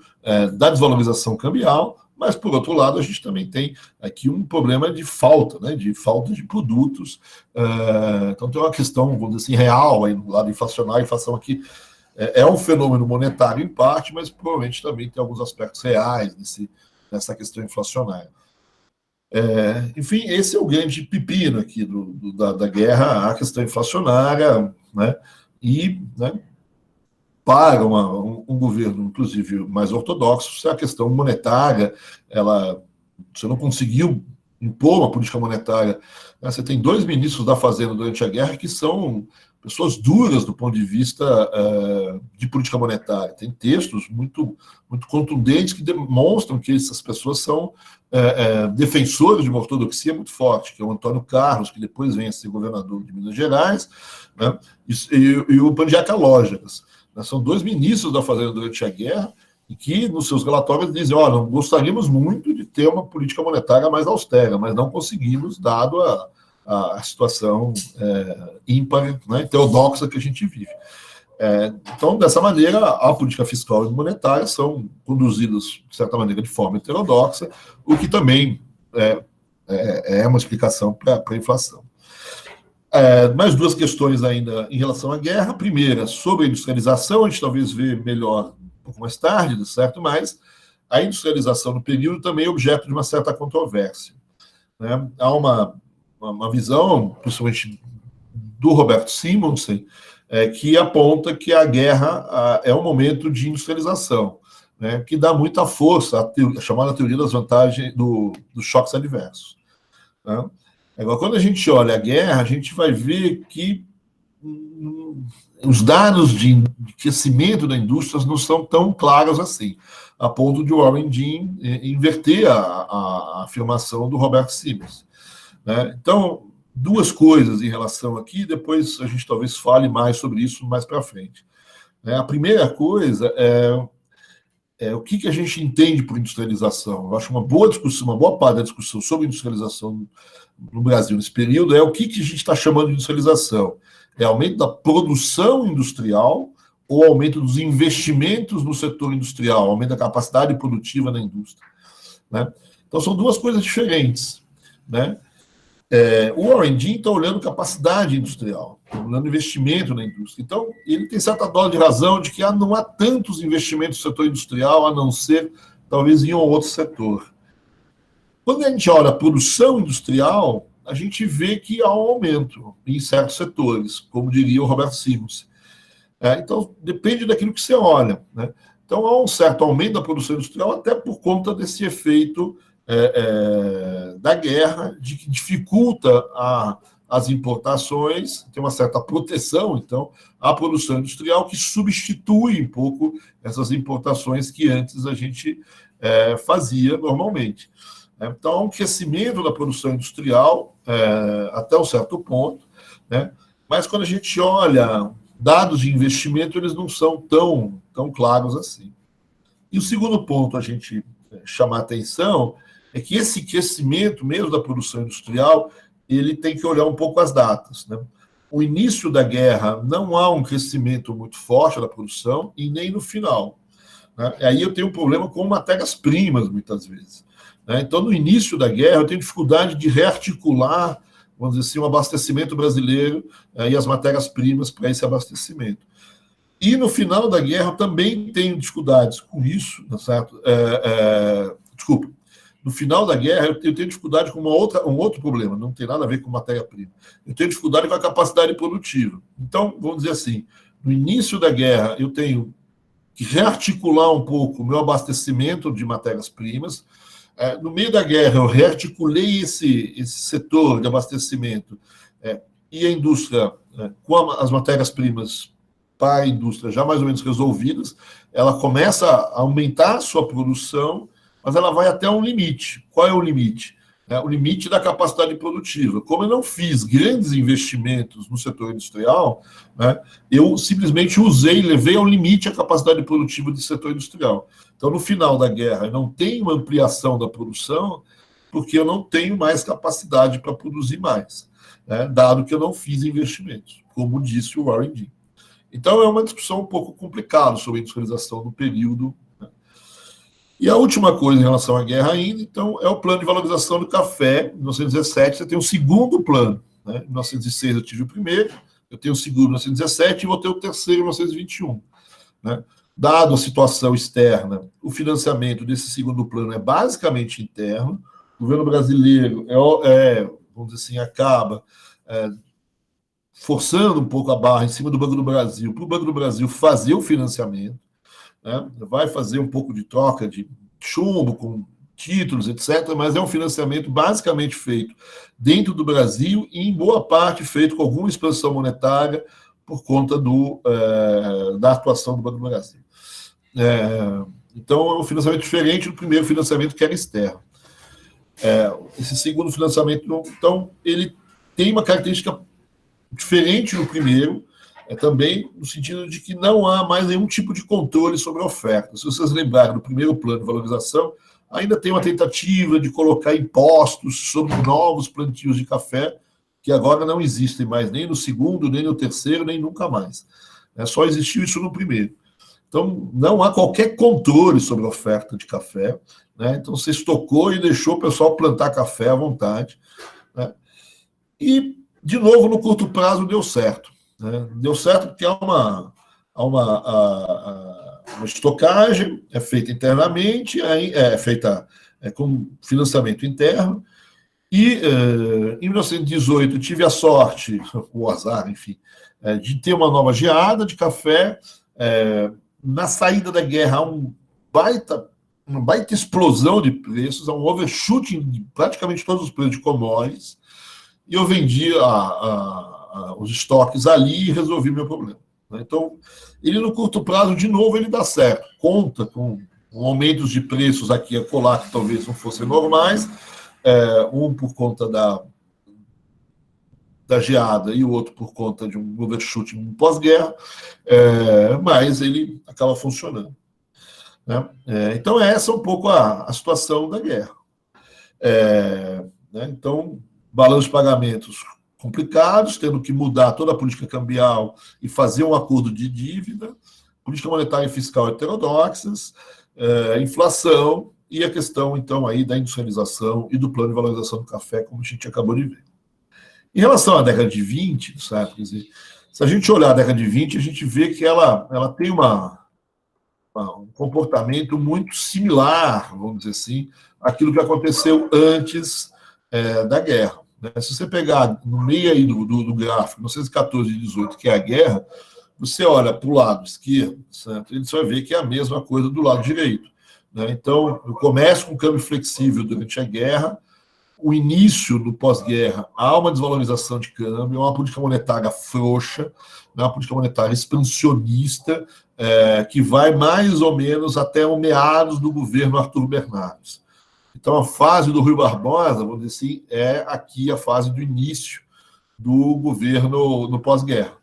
da desvalorização cambial, mas, por outro lado, a gente também tem aqui um problema de falta, né, de falta de produtos. Então, tem uma questão, vamos dizer assim, real aí no lado inflacionário. A inflação aqui é um fenômeno monetário em parte, mas provavelmente também tem alguns aspectos reais nessa questão inflacionária. Enfim, esse é o grande pepino aqui da guerra, a questão inflacionária, né, e, né, para um governo, inclusive, mais ortodoxo, se a questão monetária, você não conseguiu impor uma política monetária, né? Você tem 2 ministros da Fazenda durante a guerra que são pessoas duras do ponto de vista de política monetária. Tem textos muito, muito contundentes que demonstram que essas pessoas são defensores de uma ortodoxia muito forte, que é o Antônio Carlos, que depois vem a ser governador de Minas Gerais, né? E o Pandiaca Lógeras. São 2 ministros da Fazenda durante a guerra e que, nos seus relatórios, dizem: olha, gostaríamos muito de ter uma política monetária mais austera, mas não conseguimos, dado a situação ímpar, né, heterodoxa que a gente vive. Então, dessa maneira, a política fiscal e monetária são conduzidas, de certa maneira, de forma heterodoxa, o que também é uma explicação para a inflação. Mais 2 questões ainda em relação à guerra. A primeira, sobre a industrialização, a gente talvez vê melhor um pouco mais tarde, certo? Mas a industrialização no período também é objeto de uma certa controvérsia, né? Há uma visão, principalmente do Roberto Simonsen, que aponta que a guerra é um momento de industrialização, né, que dá muita força à chamada teoria das vantagens dos choques adversos, né? Agora, quando a gente olha a guerra, a gente vai ver que os dados de crescimento da indústria não são tão claros assim, a ponto de Warren Dean inverter a afirmação do Robert Simonsen, né? Então, 2 coisas em relação aqui, depois a gente talvez fale mais sobre isso mais para frente. A primeira coisa o que a gente entende por industrialização. Eu acho uma boa discussão, uma boa parte da discussão sobre industrialização no Brasil nesse período é o que a gente está chamando de industrialização. É aumento da produção industrial ou aumento dos investimentos no setor industrial, aumento da capacidade produtiva na indústria, né? Então, são 2 coisas diferentes, né? O Warren Dean está olhando capacidade industrial, está olhando investimento na indústria. Então, ele tem certa dose de razão de que não há tantos investimentos no setor industrial, a não ser, talvez, em um ou outro setor. Quando a gente olha a produção industrial, a gente vê que há um aumento em certos setores, como diria o Roberto Simonsen. Então, depende daquilo que você olha, né? Então, há um certo aumento da produção industrial, até por conta desse efeito da guerra, de que dificulta as importações, tem uma certa proteção, então, à produção industrial, que substitui um pouco essas importações que antes a gente fazia normalmente. Então, há um crescimento da produção industrial até um certo ponto, né? Mas quando a gente olha dados de investimento, eles não são tão claros assim. E o segundo ponto a gente chamar atenção é que esse crescimento mesmo da produção industrial, ele tem que olhar um pouco as datas, né? O início da guerra não há um crescimento muito forte da produção e nem no final, né? Aí eu tenho um problema com matérias-primas, muitas vezes, né? Então, no início da guerra, eu tenho dificuldade de rearticular, vamos dizer assim, o abastecimento brasileiro e as matérias-primas para esse abastecimento. E no final da guerra, eu também tenho dificuldades com isso, certo? Desculpa. No final da guerra, eu tenho dificuldade com um outro problema, não tem nada a ver com matéria-prima. Eu tenho dificuldade com a capacidade produtiva. Então, vamos dizer assim, no início da guerra, eu tenho que rearticular um pouco o meu abastecimento de matérias-primas, no meio da guerra, eu rearticulei esse setor de abastecimento e a indústria, com as matérias-primas para a indústria já mais ou menos resolvidas, ela começa a aumentar a sua produção, mas ela vai até um limite. Qual é o limite? O limite da capacidade produtiva. Como eu não fiz grandes investimentos no setor industrial, eu simplesmente levei ao limite a capacidade produtiva do setor industrial. Então, no final da guerra, eu não tenho uma ampliação da produção, porque eu não tenho mais capacidade para produzir mais, dado que eu não fiz investimentos, como disse o Warren G. Então, é uma discussão um pouco complicada sobre a industrialização no período. E a última coisa em relação à guerra ainda, então, é o plano de valorização do café. Em 1917, você tem o segundo plano. Em 1906 eu tive o primeiro, eu tenho o segundo em 1917 e vou ter o terceiro em 1921. Dado a situação externa, o financiamento desse segundo plano é basicamente interno. O governo brasileiro, vamos dizer assim, acaba forçando um pouco a barra em cima do Banco do Brasil, para o Banco do Brasil fazer o financiamento. Vai fazer um pouco de troca de chumbo com títulos, etc., mas é um financiamento basicamente feito dentro do Brasil e, em boa parte, feito com alguma expansão monetária por conta da atuação do Banco do Brasil. Então, é um financiamento diferente do primeiro financiamento, que era externo. Esse segundo financiamento, então, ele tem uma característica diferente do primeiro, também no sentido de que não há mais nenhum tipo de controle sobre a oferta. Se vocês lembrarem do primeiro plano de valorização, ainda tem uma tentativa de colocar impostos sobre novos plantios de café, que agora não existem mais, nem no segundo, nem no terceiro, nem nunca mais. Só existiu isso no primeiro. Então, não há qualquer controle sobre a oferta de café. Então, você estocou e deixou o pessoal plantar café à vontade. E, de novo, no curto prazo, deu certo. Deu certo porque há uma estocagem, é feita internamente, é feita com financiamento interno, e em 1918 tive a sorte, o azar, enfim, de ter uma nova geada de café. Na saída da guerra há uma baita explosão de preços, há um overshooting de praticamente todos os preços de commodities, e eu vendi os estoques ali e resolvi meu problema. Então, ele no curto prazo, de novo, ele dá certo. Conta com aumentos de preços aqui e acolá, que talvez não fossem normais, um por conta da geada e o outro por conta de um overshoot no pós-guerra, mas ele acaba funcionando. Então, essa é um pouco a situação da guerra. Então, balanço de pagamentos complicados, tendo que mudar toda a política cambial e fazer um acordo de dívida, política monetária e fiscal heterodoxas, inflação e a questão, então, aí da industrialização e do plano de valorização do café, como a gente acabou de ver. Em relação à década de 20, certo? Quer dizer, se a gente olhar a década de 20, a gente vê que ela tem um comportamento muito similar, vamos dizer assim, àquilo que aconteceu antes da guerra. Se você pegar no meio aí do gráfico, 1914 e 18, que é a guerra, você olha para o lado esquerdo, certo? Ele só vai ver que é a mesma coisa do lado direito. Então, eu começo com um câmbio flexível durante a guerra, o início do pós-guerra, há uma desvalorização de câmbio, uma política monetária frouxa, uma política monetária expansionista, que vai mais ou menos até o meados do governo Arthur Bernardes. Então, a fase do Rui Barbosa, vamos dizer assim, é aqui a fase do início do governo no pós-guerra.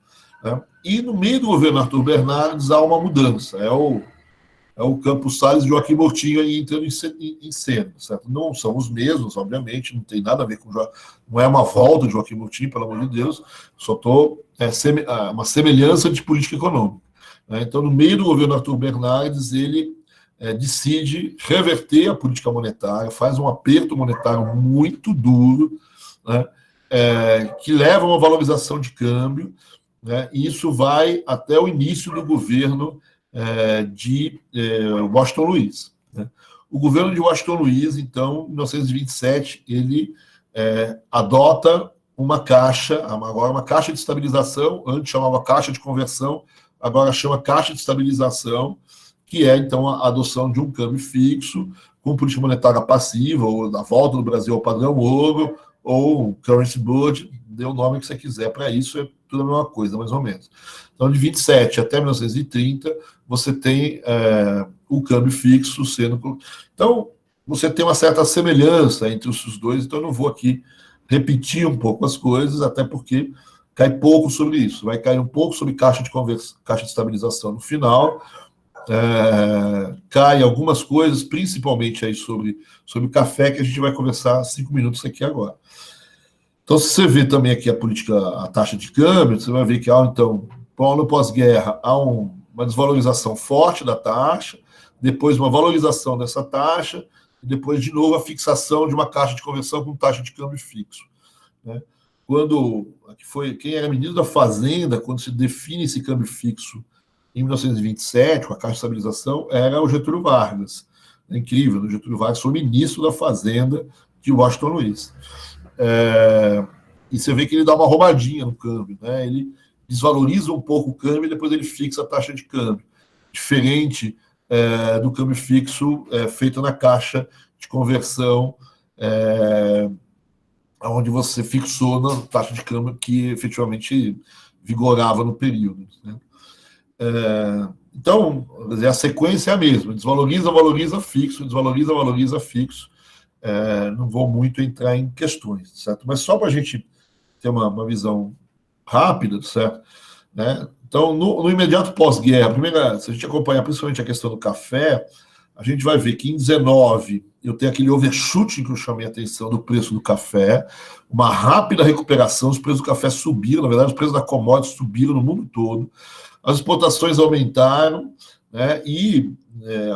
E no meio do governo Arthur Bernardes há uma mudança, é o Campos Salles e Joaquim Moutinho aí entrando em cena, certo? Não são os mesmos, obviamente, não tem nada a ver com... Não é uma volta de Joaquim Moutinho, pelo amor de Deus, só estou... uma semelhança de política econômica. Então, no meio do governo Arthur Bernardes, ele decide reverter a política monetária, faz um aperto monetário muito duro, que leva a uma valorização de câmbio, e isso vai até o início do governo de Washington Luiz. O governo de Washington Luiz, então, em 1927, ele adota uma caixa, agora uma caixa de estabilização, antes chamava caixa de conversão, agora chama caixa de estabilização, que é, então, a adoção de um câmbio fixo, com política monetária passiva, ou da volta do Brasil ao padrão ouro, ou currency board, dê o nome que você quiser para isso, é tudo a mesma coisa, mais ou menos. Então, de 27 até 1930, você tem o câmbio fixo sendo... Então, você tem uma certa semelhança entre os dois, então eu não vou aqui repetir um pouco as coisas, até porque cai pouco sobre isso. Vai cair um pouco sobre caixa de estabilização no final, cai algumas coisas, principalmente aí sobre o café, que a gente vai conversar 5 minutos aqui agora. Então, se você vê também aqui a taxa de câmbio, você vai ver que então, no pós-guerra, há uma desvalorização forte da taxa, depois uma valorização dessa taxa, e depois, de novo, a fixação de uma caixa de conversão com taxa de câmbio fixo. Né? Quem era ministro da Fazenda, quando se define esse câmbio fixo em 1927, com a caixa de estabilização, era o Getúlio Vargas. É incrível, o Getúlio Vargas foi ministro da Fazenda de Washington Luiz. E você vê que ele dá uma roubadinha no câmbio, né? Ele desvaloriza um pouco o câmbio e depois ele fixa a taxa de câmbio. Diferente do câmbio fixo feito na caixa de conversão, onde você fixou na taxa de câmbio que efetivamente vigorava no período. Né? Então, a sequência é a mesma: desvaloriza, valoriza, fixo, desvaloriza, valoriza, fixo. Não vou muito entrar em questões, certo? Mas só para a gente ter uma visão rápida, certo? Né? Então, no imediato pós-guerra, se a gente acompanhar principalmente a questão do café, a gente vai ver que em 19 eu tenho aquele overshooting que eu chamei a atenção do preço do café, uma rápida recuperação, os preços do café subiram, na verdade os preços da commodity subiram no mundo todo, as exportações aumentaram, né? E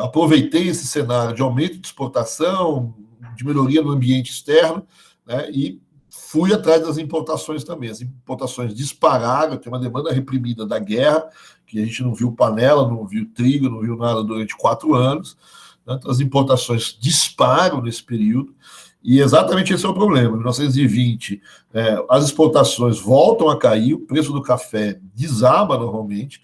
aproveitei esse cenário de aumento de exportação, de melhoria no ambiente externo, né? E fui atrás das importações também. As importações dispararam, tem uma demanda reprimida da guerra, que a gente não viu panela, não viu trigo, não viu nada durante 4 anos. Né? Então, as importações disparam nesse período, e exatamente esse é o problema. Em 1920, as exportações voltam a cair, o preço do café desaba normalmente,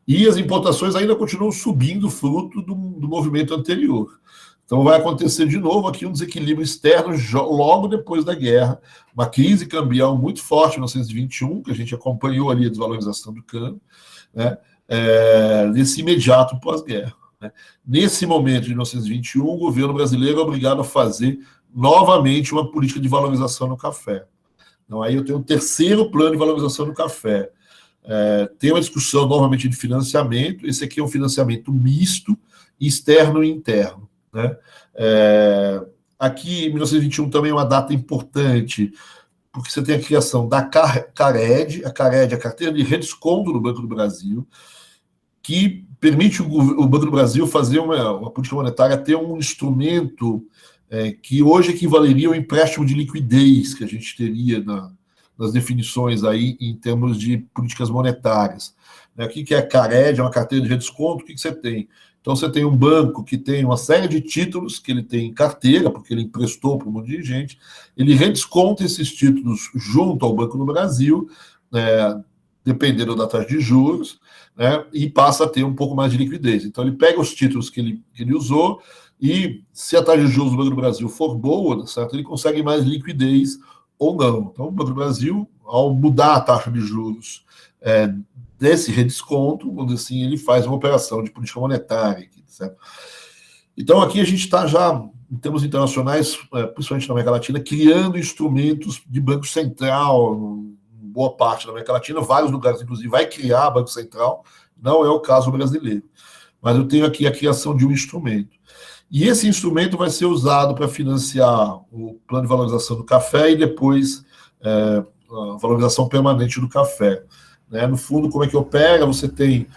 e as importações ainda continuam subindo, fruto do movimento anterior. Então vai acontecer de novo aqui um desequilíbrio externo logo depois da guerra, uma crise cambial muito forte em 1921, que a gente acompanhou ali a desvalorização do câmbio, né? Nesse imediato pós-guerra. Né? Nesse momento de 1921, o governo brasileiro é obrigado a fazer novamente uma política de valorização no café. Então aí eu tenho um terceiro plano de valorização do café. Tem uma discussão novamente de financiamento, esse aqui é um financiamento misto, externo e interno. Né? Aqui, 1921 também é uma data importante, porque você tem a criação da CARED, a Carteira de Redesconto do Banco do Brasil, que permite o Banco do Brasil fazer uma política monetária, ter um instrumento que hoje equivaleria ao empréstimo de liquidez que a gente teria nas definições aí em termos de políticas monetárias. O que é a CARED? É uma carteira de redesconto. O que você tem? Então, você tem um banco que tem uma série de títulos que ele tem em carteira, porque ele emprestou para um monte de gente, ele redesconta esses títulos junto ao Banco do Brasil, dependendo da taxa de juros, né, e passa a ter um pouco mais de liquidez. Então, ele pega os títulos que ele usou e, se a taxa de juros do Banco do Brasil for boa, certo, ele consegue mais liquidez ou não. Então, o Banco do Brasil, ao mudar a taxa de juros desse redesconto, vamos dizer assim, ele faz uma operação de política monetária. Certo? Então, aqui a gente está já, em termos internacionais, principalmente na América Latina, criando instrumentos de Banco Central, em boa parte da América Latina, vários lugares, inclusive, vai criar Banco Central, não é o caso brasileiro. Mas eu tenho aqui a criação de um instrumento. E esse instrumento vai ser usado para financiar o plano de valorização do café e depois a valorização permanente do café. Né? No fundo, como é que opera? Você tem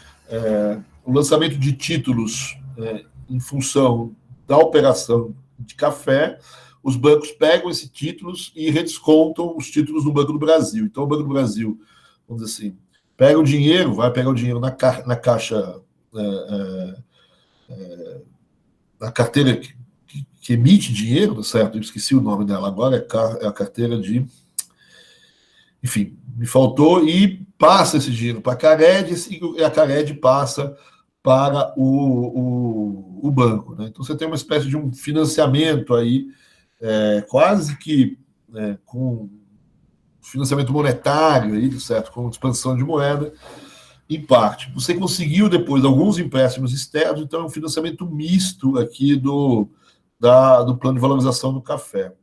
o lançamento de títulos em função da operação de café, os bancos pegam esses títulos e redescontam os títulos no Banco do Brasil. Então, o Banco do Brasil, vamos dizer assim, pega o dinheiro, vai pegar o dinheiro na caixa, na carteira que emite dinheiro, certo? Eu esqueci o nome dela agora, é a carteira de... Enfim, me faltou, e passa esse dinheiro para a Cared, e a Cared passa para o banco, né? Então você tem uma espécie de um financiamento aí, quase que com financiamento monetário aí, certo? Com expansão de moeda, em parte. Você conseguiu depois alguns empréstimos externos, então é um financiamento misto aqui do plano de valorização do café.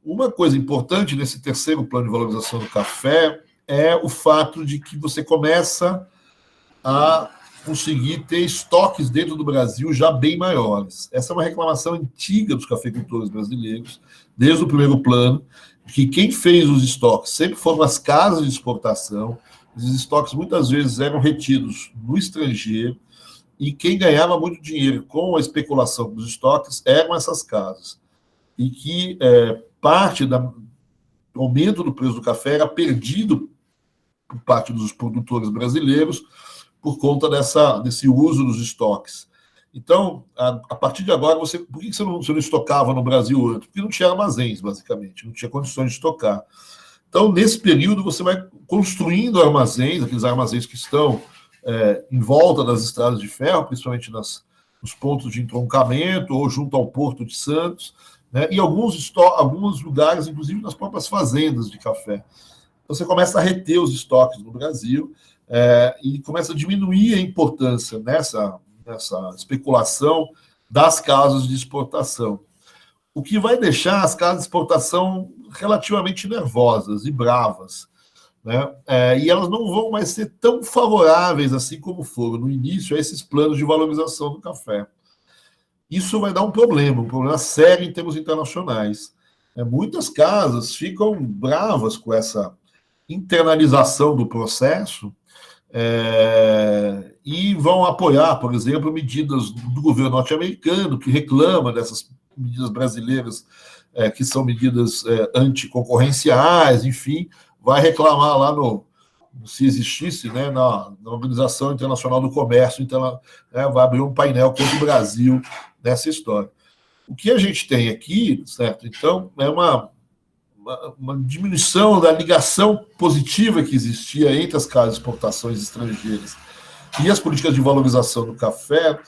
Uma coisa importante nesse terceiro plano de valorização do café é o fato de que você começa a conseguir ter estoques dentro do Brasil já bem maiores. Essa é uma reclamação antiga dos cafeicultores brasileiros, desde o primeiro plano, que quem fez os estoques sempre foram as casas de exportação. Esses estoques muitas vezes eram retidos no estrangeiro, e quem ganhava muito dinheiro com a especulação dos estoques eram essas casas. E que parte do aumento do preço do café era perdido por parte dos produtores brasileiros por conta desse uso dos estoques. Então, a partir de agora, por que você não estocava no Brasil antes? Porque não tinha armazéns, basicamente, não tinha condições de estocar. Então, nesse período, você vai construindo armazéns, aqueles armazéns que estão em volta das estradas de ferro, principalmente nos pontos de entroncamento ou junto ao Porto de Santos, né? E alguns lugares, inclusive nas próprias fazendas de café. Então, você começa a reter os estoques no Brasil e começa a diminuir a importância nessa especulação das casas de exportação. O que vai deixar as casas de exportação relativamente nervosas e bravas, né? E elas não vão mais ser tão favoráveis assim como foram no início a esses planos de valorização do café. Isso vai dar um problema sério em termos internacionais. Muitas casas ficam bravas com essa internalização do processo e vão apoiar, por exemplo, medidas do governo norte-americano que reclama dessas medidas brasileiras que são medidas anticoncorrenciais, enfim, vai reclamar lá se existisse, né, na Organização Internacional do Comércio, então vai abrir um painel contra o Brasil nessa história. O que a gente tem aqui, certo? Então, é uma diminuição da ligação positiva que existia entre as casas de exportações estrangeiras e as políticas de valorização do café.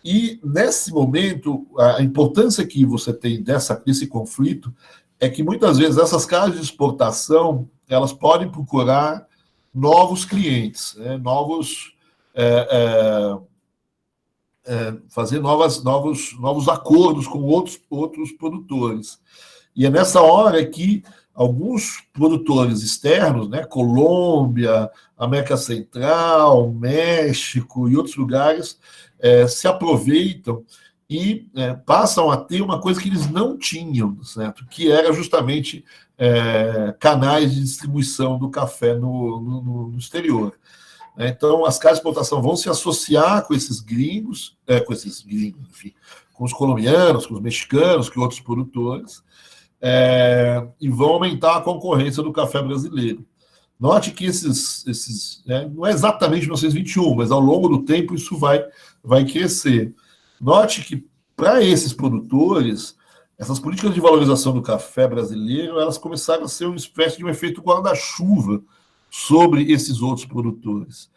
E, nesse momento, a importância que você tem desse conflito é que, muitas vezes, essas casas de exportação elas podem procurar novos clientes, né? Fazer novos acordos com outros produtores. E é nessa hora que alguns produtores externos, né, Colômbia, América Central, México e outros lugares, se aproveitam e passam a ter uma coisa que eles não tinham, certo? Que era justamente canais de distribuição do café no exterior. Então, as casas de exportação vão se associar com esses gringos, enfim, com os colombianos, com os mexicanos, com outros produtores, e vão aumentar a concorrência do café brasileiro. Note que não é exatamente 1921, mas ao longo do tempo isso vai crescer. Note que, para esses produtores, essas políticas de valorização do café brasileiro, elas começaram a ser uma espécie de um efeito guarda-chuva sobre esses outros produtores.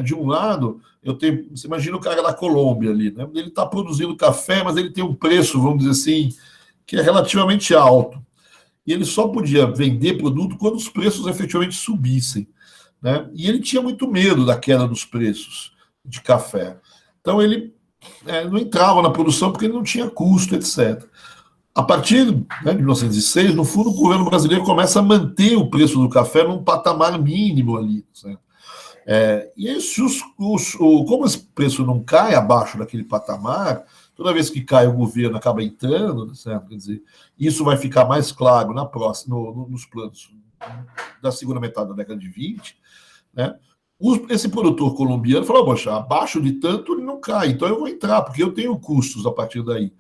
De um lado, você imagina o cara da Colômbia ali, né? Ele está produzindo café, mas ele tem um preço, vamos dizer assim, que é relativamente alto. E ele só podia vender produto quando os preços efetivamente subissem, né? E ele tinha muito medo da queda dos preços de café. Então, ele não entrava na produção porque ele não tinha custo, etc. A partir de 1906, no fundo, o governo brasileiro começa a manter o preço do café num patamar mínimo ali, certo? E aí, como esse preço não cai abaixo daquele patamar, toda vez que cai o governo acaba entrando, certo? Quer dizer, isso vai ficar mais claro nos planos da segunda metade da década de 20, né? Esse produtor colombiano falou, poxa, abaixo de tanto ele não cai, então eu vou entrar, porque eu tenho custos a partir daí.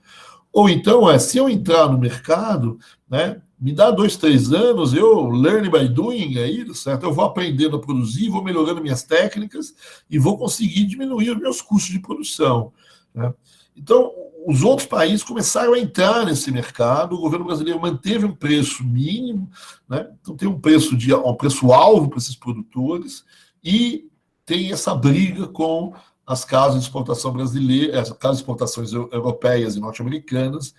Ou então, se eu entrar no mercado, né, me dá 2, 3 anos, eu learn by doing aí, certo? Eu vou aprendendo a produzir, vou melhorando minhas técnicas e vou conseguir diminuir os meus custos de produção, né? Então, os outros países começaram a entrar nesse mercado, o governo brasileiro manteve um preço mínimo, né? Então tem um preço-alvo para esses produtores e tem essa briga com as casas de exportação brasileiras, as casas de exportações europeias e norte-americanas,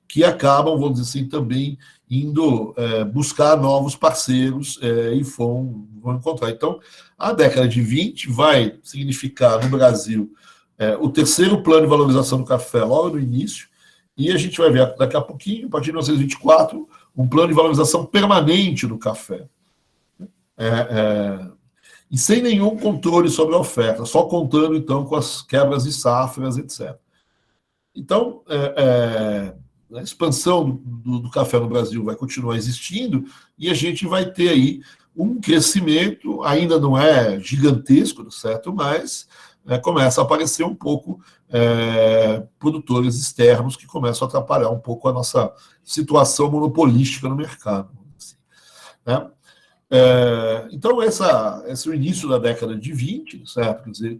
que acabam, vamos dizer assim, também indo buscar novos parceiros e vão encontrar. Então, a década de 20 vai significar no Brasil o terceiro plano de valorização do café logo no início, e a gente vai ver daqui a pouquinho, a partir de 1924, um plano de valorização permanente do café. E sem nenhum controle sobre a oferta, só contando, então, com as quebras de safras, etc. Então, a expansão do café no Brasil vai continuar existindo e a gente vai ter aí um crescimento, ainda não é gigantesco, certo? Mas começa a aparecer um pouco produtores externos que começam a atrapalhar um pouco a nossa situação monopolística no mercado. Assim, né? Então, esse é o início da década de 20, certo? Quer dizer,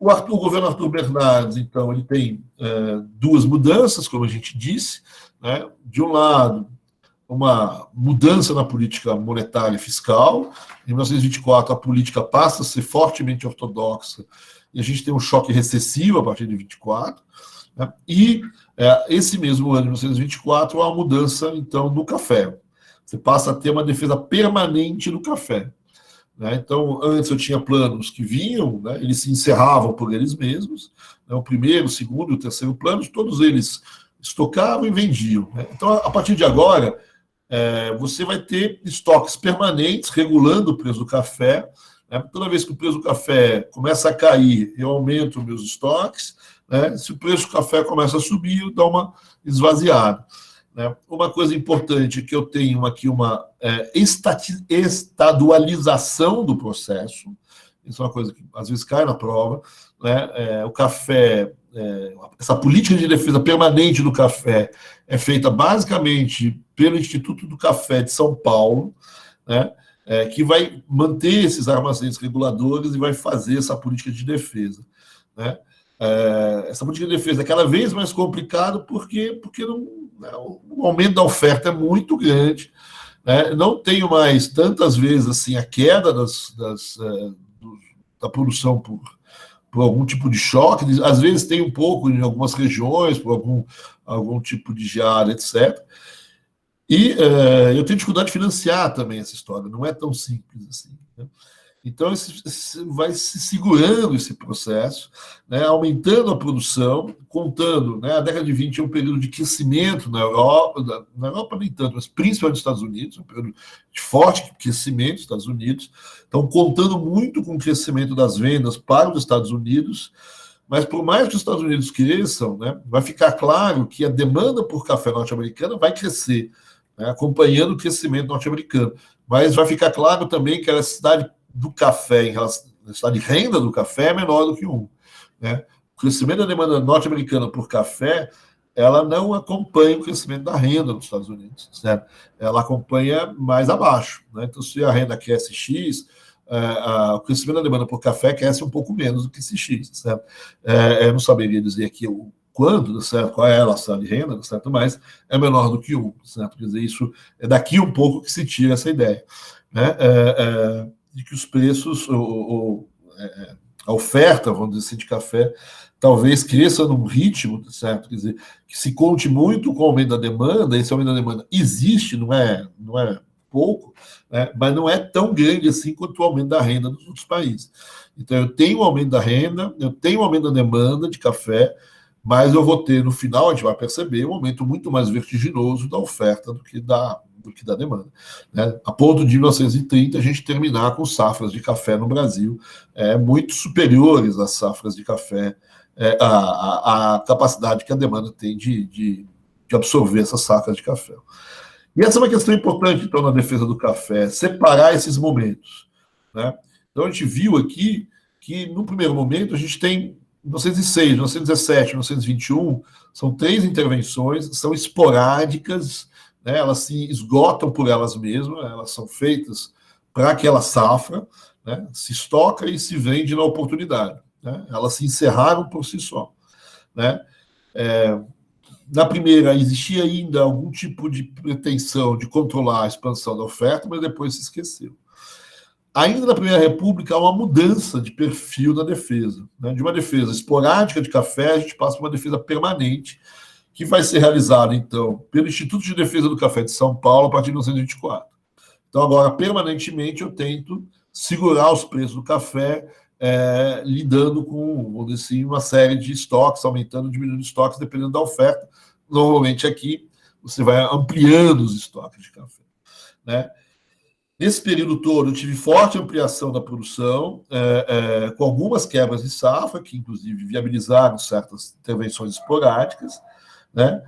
o governo Arthur Bernardes, então, ele tem duas mudanças, como a gente disse, né? De um lado, uma mudança na política monetária e fiscal. Em 1924, a política passa a ser fortemente ortodoxa e a gente tem um choque recessivo a partir de 24. Né? E esse mesmo ano, de 1924, há uma mudança, então, no café. Você passa a ter uma defesa permanente do café. Né? Então, antes eu tinha planos que vinham, né? Eles se encerravam por eles mesmos. Né? O primeiro, o segundo e o terceiro planos, todos eles estocavam e vendiam. Né? Então, a partir de agora, você vai ter estoques permanentes regulando o preço do café. Né? Toda vez que o preço do café começa a cair, eu aumento meus estoques. Né? Se o preço do café começa a subir, eu dou uma esvaziada. Né? Uma coisa importante é que eu tenho aqui uma estadualização do processo. Isso é uma coisa que às vezes cai na prova. Né? O café, essa política de defesa permanente do café é feita basicamente pelo Instituto do Café de São Paulo, né? Que vai manter esses armazéns reguladores e vai fazer essa política de defesa. Né? Essa política de defesa é cada vez mais complicada porque o aumento da oferta é muito grande. Né? Não tenho mais tantas vezes assim a queda da produção por algum tipo de choque. Às vezes tem um pouco em algumas regiões, por algum tipo de geada, etc. E eu tenho dificuldade de financiar também essa história, não é tão simples assim. Né? Então, vai se segurando esse processo, né, aumentando a produção, contando, né, a década de 20 é um período de crescimento na Europa nem tanto, mas principalmente nos Estados Unidos, um período de forte crescimento nos Estados Unidos, então contando muito com o crescimento das vendas para os Estados Unidos, mas por mais que os Estados Unidos cresçam, né, vai ficar claro que a demanda por café norte-americano vai crescer, né, acompanhando o crescimento norte-americano, mas vai ficar claro também que a necessidade do café em relação à de renda do café é menor do que né? O crescimento da demanda norte-americana por café, ela não acompanha o crescimento da renda dos Estados Unidos, certo? Ela acompanha mais abaixo. Né? Então, se a renda cresce X, o crescimento da demanda por café cresce um pouco menos do que esse X, certo? Eu não saberia dizer aqui o quanto, certo? Qual é a relação de renda, certo? Mas é menor do que certo? Quer dizer, isso é daqui um pouco que se tira essa ideia. Né? De que os preços, a oferta, vamos dizer assim, de café, talvez cresça num ritmo, certo? Quer dizer, que se conte muito com o aumento da demanda, esse aumento da demanda existe, não é pouco, né? Mas não é tão grande assim quanto o aumento da renda nos outros países. Então, eu tenho um aumento da renda, eu tenho um aumento da demanda de café, mas eu vou ter, no final, a gente vai perceber um aumento muito mais vertiginoso da oferta do que da demanda. Né? A ponto de 1930 a gente terminar com safras de café no Brasil muito superiores às safras de café, a capacidade que a demanda tem de absorver essas safras de café. E essa é uma questão importante, então, na defesa do café, separar esses momentos. Né? Então, a gente viu aqui que, no primeiro momento, a gente tem 1906, 1917, 1921, são 3 intervenções, são esporádicas, né? Elas se esgotam por elas mesmas, elas são feitas para aquela safra, né? Se estoca e se vende na oportunidade. Né? Elas se encerraram por si só. Né? Na primeira, existia ainda algum tipo de pretensão de controlar a expansão da oferta, mas depois se esqueceu. Ainda na Primeira República, há uma mudança de perfil da defesa. Né? De uma defesa esporádica de café, a gente passa para uma defesa permanente, que vai ser realizada, então, pelo Instituto de Defesa do Café de São Paulo, a partir de 1924. Então, agora, permanentemente, eu tento segurar os preços do café, lidando com, vamos dizer assim, uma série de estoques, aumentando, diminuindo estoques, dependendo da oferta. Normalmente, aqui, você vai ampliando os estoques de café. Né? Nesse período todo, eu tive forte ampliação da produção, com algumas quebras de safra, que inclusive viabilizaram certas intervenções esporádicas, né?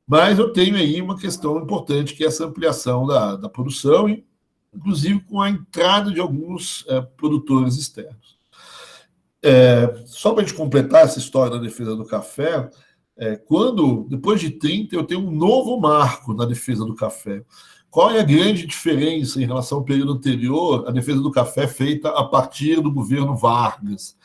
Mas eu tenho aí uma questão importante, que é essa ampliação da produção, inclusive com a entrada de alguns produtores externos. Só para a gente completar essa história da defesa do café, depois de 30, eu tenho um novo marco na defesa do café. Qual é a grande diferença em relação ao período anterior, a defesa do café feita a partir do governo Vargas,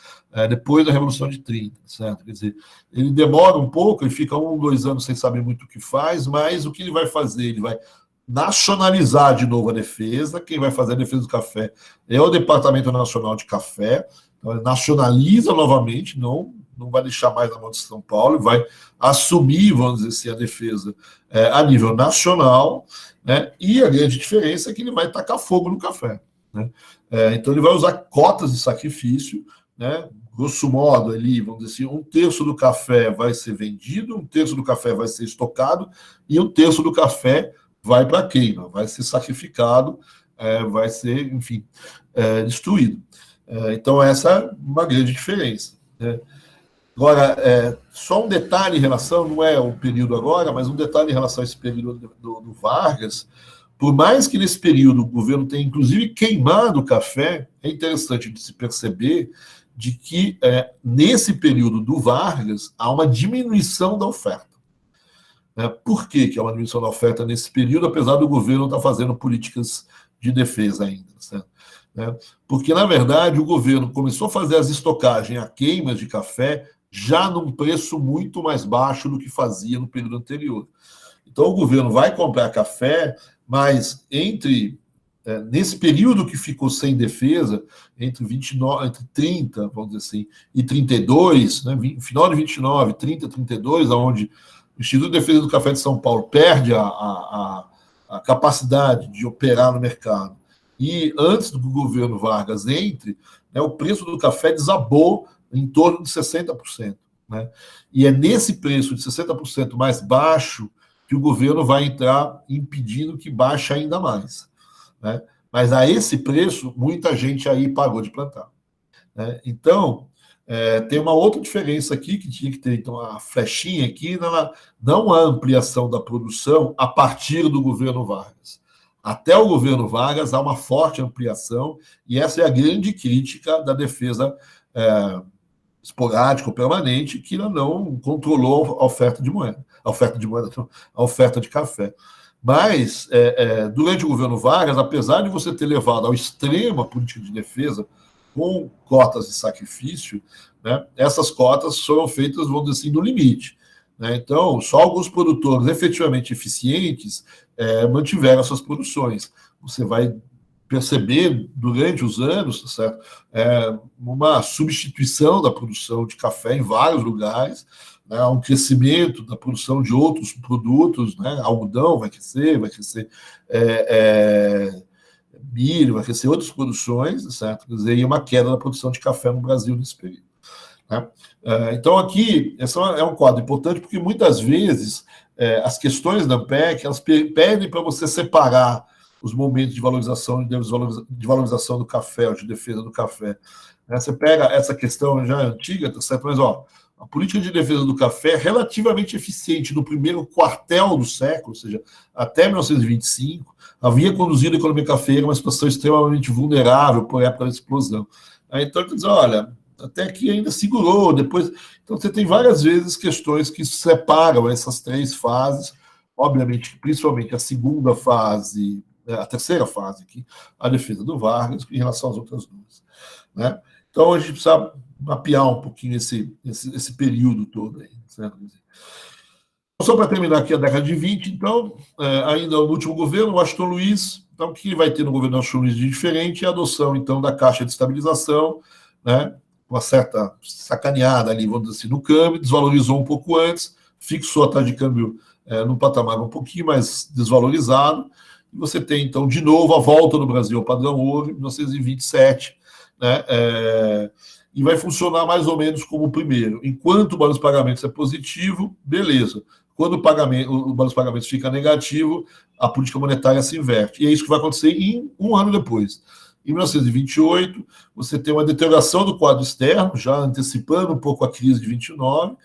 depois da Revolução de 30, certo? Quer dizer, ele demora um pouco, ele fica 1, 2 anos sem saber muito o que faz, mas o que ele vai fazer? Ele vai nacionalizar de novo a defesa. Quem vai fazer a defesa do café é o Departamento Nacional de Café. Então, ele nacionaliza novamente, não vai deixar mais na mão de São Paulo, vai assumir, vamos dizer assim, a defesa a nível nacional, né? E a grande diferença é que ele vai tacar fogo no café. Né? Então, ele vai usar cotas de sacrifício, né? Grosso modo, ali, vamos dizer assim, 1/3 do café vai ser vendido, 1/3 do café vai ser estocado, e 1/3 do café vai para queima, vai ser sacrificado, vai ser, enfim, destruído. Então, essa é uma grande diferença. Né? Agora, só um detalhe em relação, não é o período agora, mas um detalhe em relação a esse período do Vargas. Por mais que nesse período o governo tenha, inclusive, queimado o café, é interessante de se perceber de que, nesse período do Vargas, há uma diminuição da oferta. Por que há uma diminuição da oferta nesse período, apesar do governo estar fazendo políticas de defesa ainda? Certo? Porque, na verdade, o governo começou a fazer as estocagens, a queimas de café, já num preço muito mais baixo do que fazia no período anterior. Então, o governo vai comprar café, mas nesse período que ficou sem defesa, entre 30, vamos dizer assim, e 32, né, final de 29, 30, 32, onde o Instituto de Defesa do Café de São Paulo perde a capacidade de operar no mercado, e antes do que o governo Vargas entre, né, o preço do café desabou em torno de 60%. Né? E é nesse preço de 60% mais baixo que o governo vai entrar impedindo que baixe ainda mais. Né? Mas a esse preço, muita gente aí parou de plantar. Né? Então, tem uma outra diferença aqui, que tinha que ter então, a flechinha aqui, não a ampliação da produção a partir do governo Vargas. Até o governo Vargas há uma forte ampliação, e essa é a grande crítica da defesa esporádica ou permanente, que não controlou a oferta de moeda, a oferta de café. Mas, durante o governo Vargas, apesar de você ter levado ao extremo a política de defesa com cotas de sacrifício, né, essas cotas foram feitas, vamos dizer assim, no limite. Né? Então, só alguns produtores efetivamente eficientes mantiveram as suas produções. Você vai perceber durante os anos, tá certo? Uma substituição da produção de café em vários lugares, né? Um crescimento da produção de outros produtos, né? Algodão vai crescer milho, vai crescer outras produções, tá certo? Quer dizer, e uma queda da produção de café no Brasil nesse período. Né? Então, aqui, esse é um quadro importante, porque muitas vezes as questões da ANPEC, elas pedem para você separar os momentos de valorização e de valorização do café, ou de defesa do café. Você pega essa questão já antiga, tá certo? Mas, a política de defesa do café é relativamente eficiente no primeiro quartel do século, ou seja, até 1925, havia conduzido a economia cafeira a uma situação extremamente vulnerável por época da explosão. Então, ele diz, olha, até aqui ainda segurou, depois... Então, você tem várias vezes questões que separam essas três fases, obviamente, principalmente a segunda fase, a terceira fase aqui, a defesa do Vargas, em relação às outras duas. Né? Então, a gente precisa mapear um pouquinho esse período todo aí. Certo? Só para terminar aqui a década de 20, então, ainda no último governo, Washington Luiz Então, o que vai ter no governo Schultz de diferente é a adoção, então, da Caixa de Estabilização, né, uma certa sacaneada ali, vamos dizer assim, no câmbio, desvalorizou um pouco antes, fixou a taxa de câmbio num patamar um pouquinho mais desvalorizado, e você tem, então, de novo, a volta do Brasil ao padrão ouro, em 1927, né, e vai funcionar mais ou menos como o primeiro. Enquanto o balanço de pagamentos é positivo, beleza. Quando o balanço de pagamentos fica negativo, a política monetária se inverte. E é isso que vai acontecer em um ano depois. Em 1928, você tem uma deterioração do quadro externo, já antecipando um pouco a crise de 29.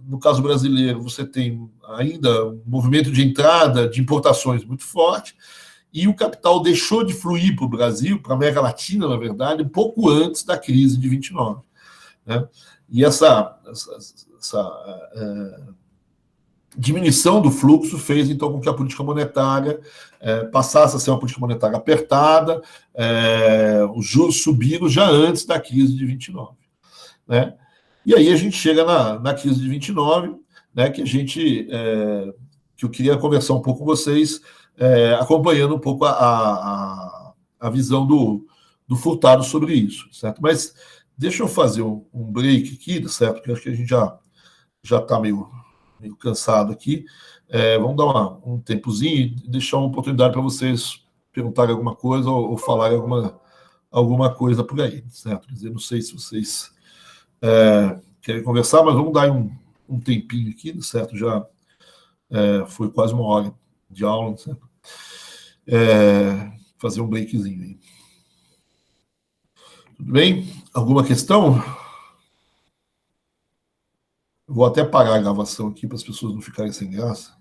No caso brasileiro, você tem ainda um movimento de entrada de importações muito forte, e o capital deixou de fluir para o Brasil, para a América Latina, na verdade, um pouco antes da crise de 29. Né? E essa diminuição do fluxo fez, então, com que a política monetária passasse a ser uma política monetária apertada, os juros subiram já antes da crise de 29. Né? E aí a gente chega na crise de 29, né, que eu queria conversar um pouco com vocês, acompanhando um pouco a visão do Furtado sobre isso, certo? Mas deixa eu fazer um break aqui, certo? Porque acho que a gente já está meio cansado aqui. Vamos dar um tempozinho e deixar uma oportunidade para vocês perguntarem alguma coisa ou falarem alguma coisa por aí, certo? Quer dizer, não sei se vocês querem conversar, mas vamos dar um tempinho aqui, certo? Já foi quase uma hora de aula, certo? Fazer um breakzinho aí. Tudo bem? Alguma questão? Vou até parar a gravação aqui para as pessoas não ficarem sem graça.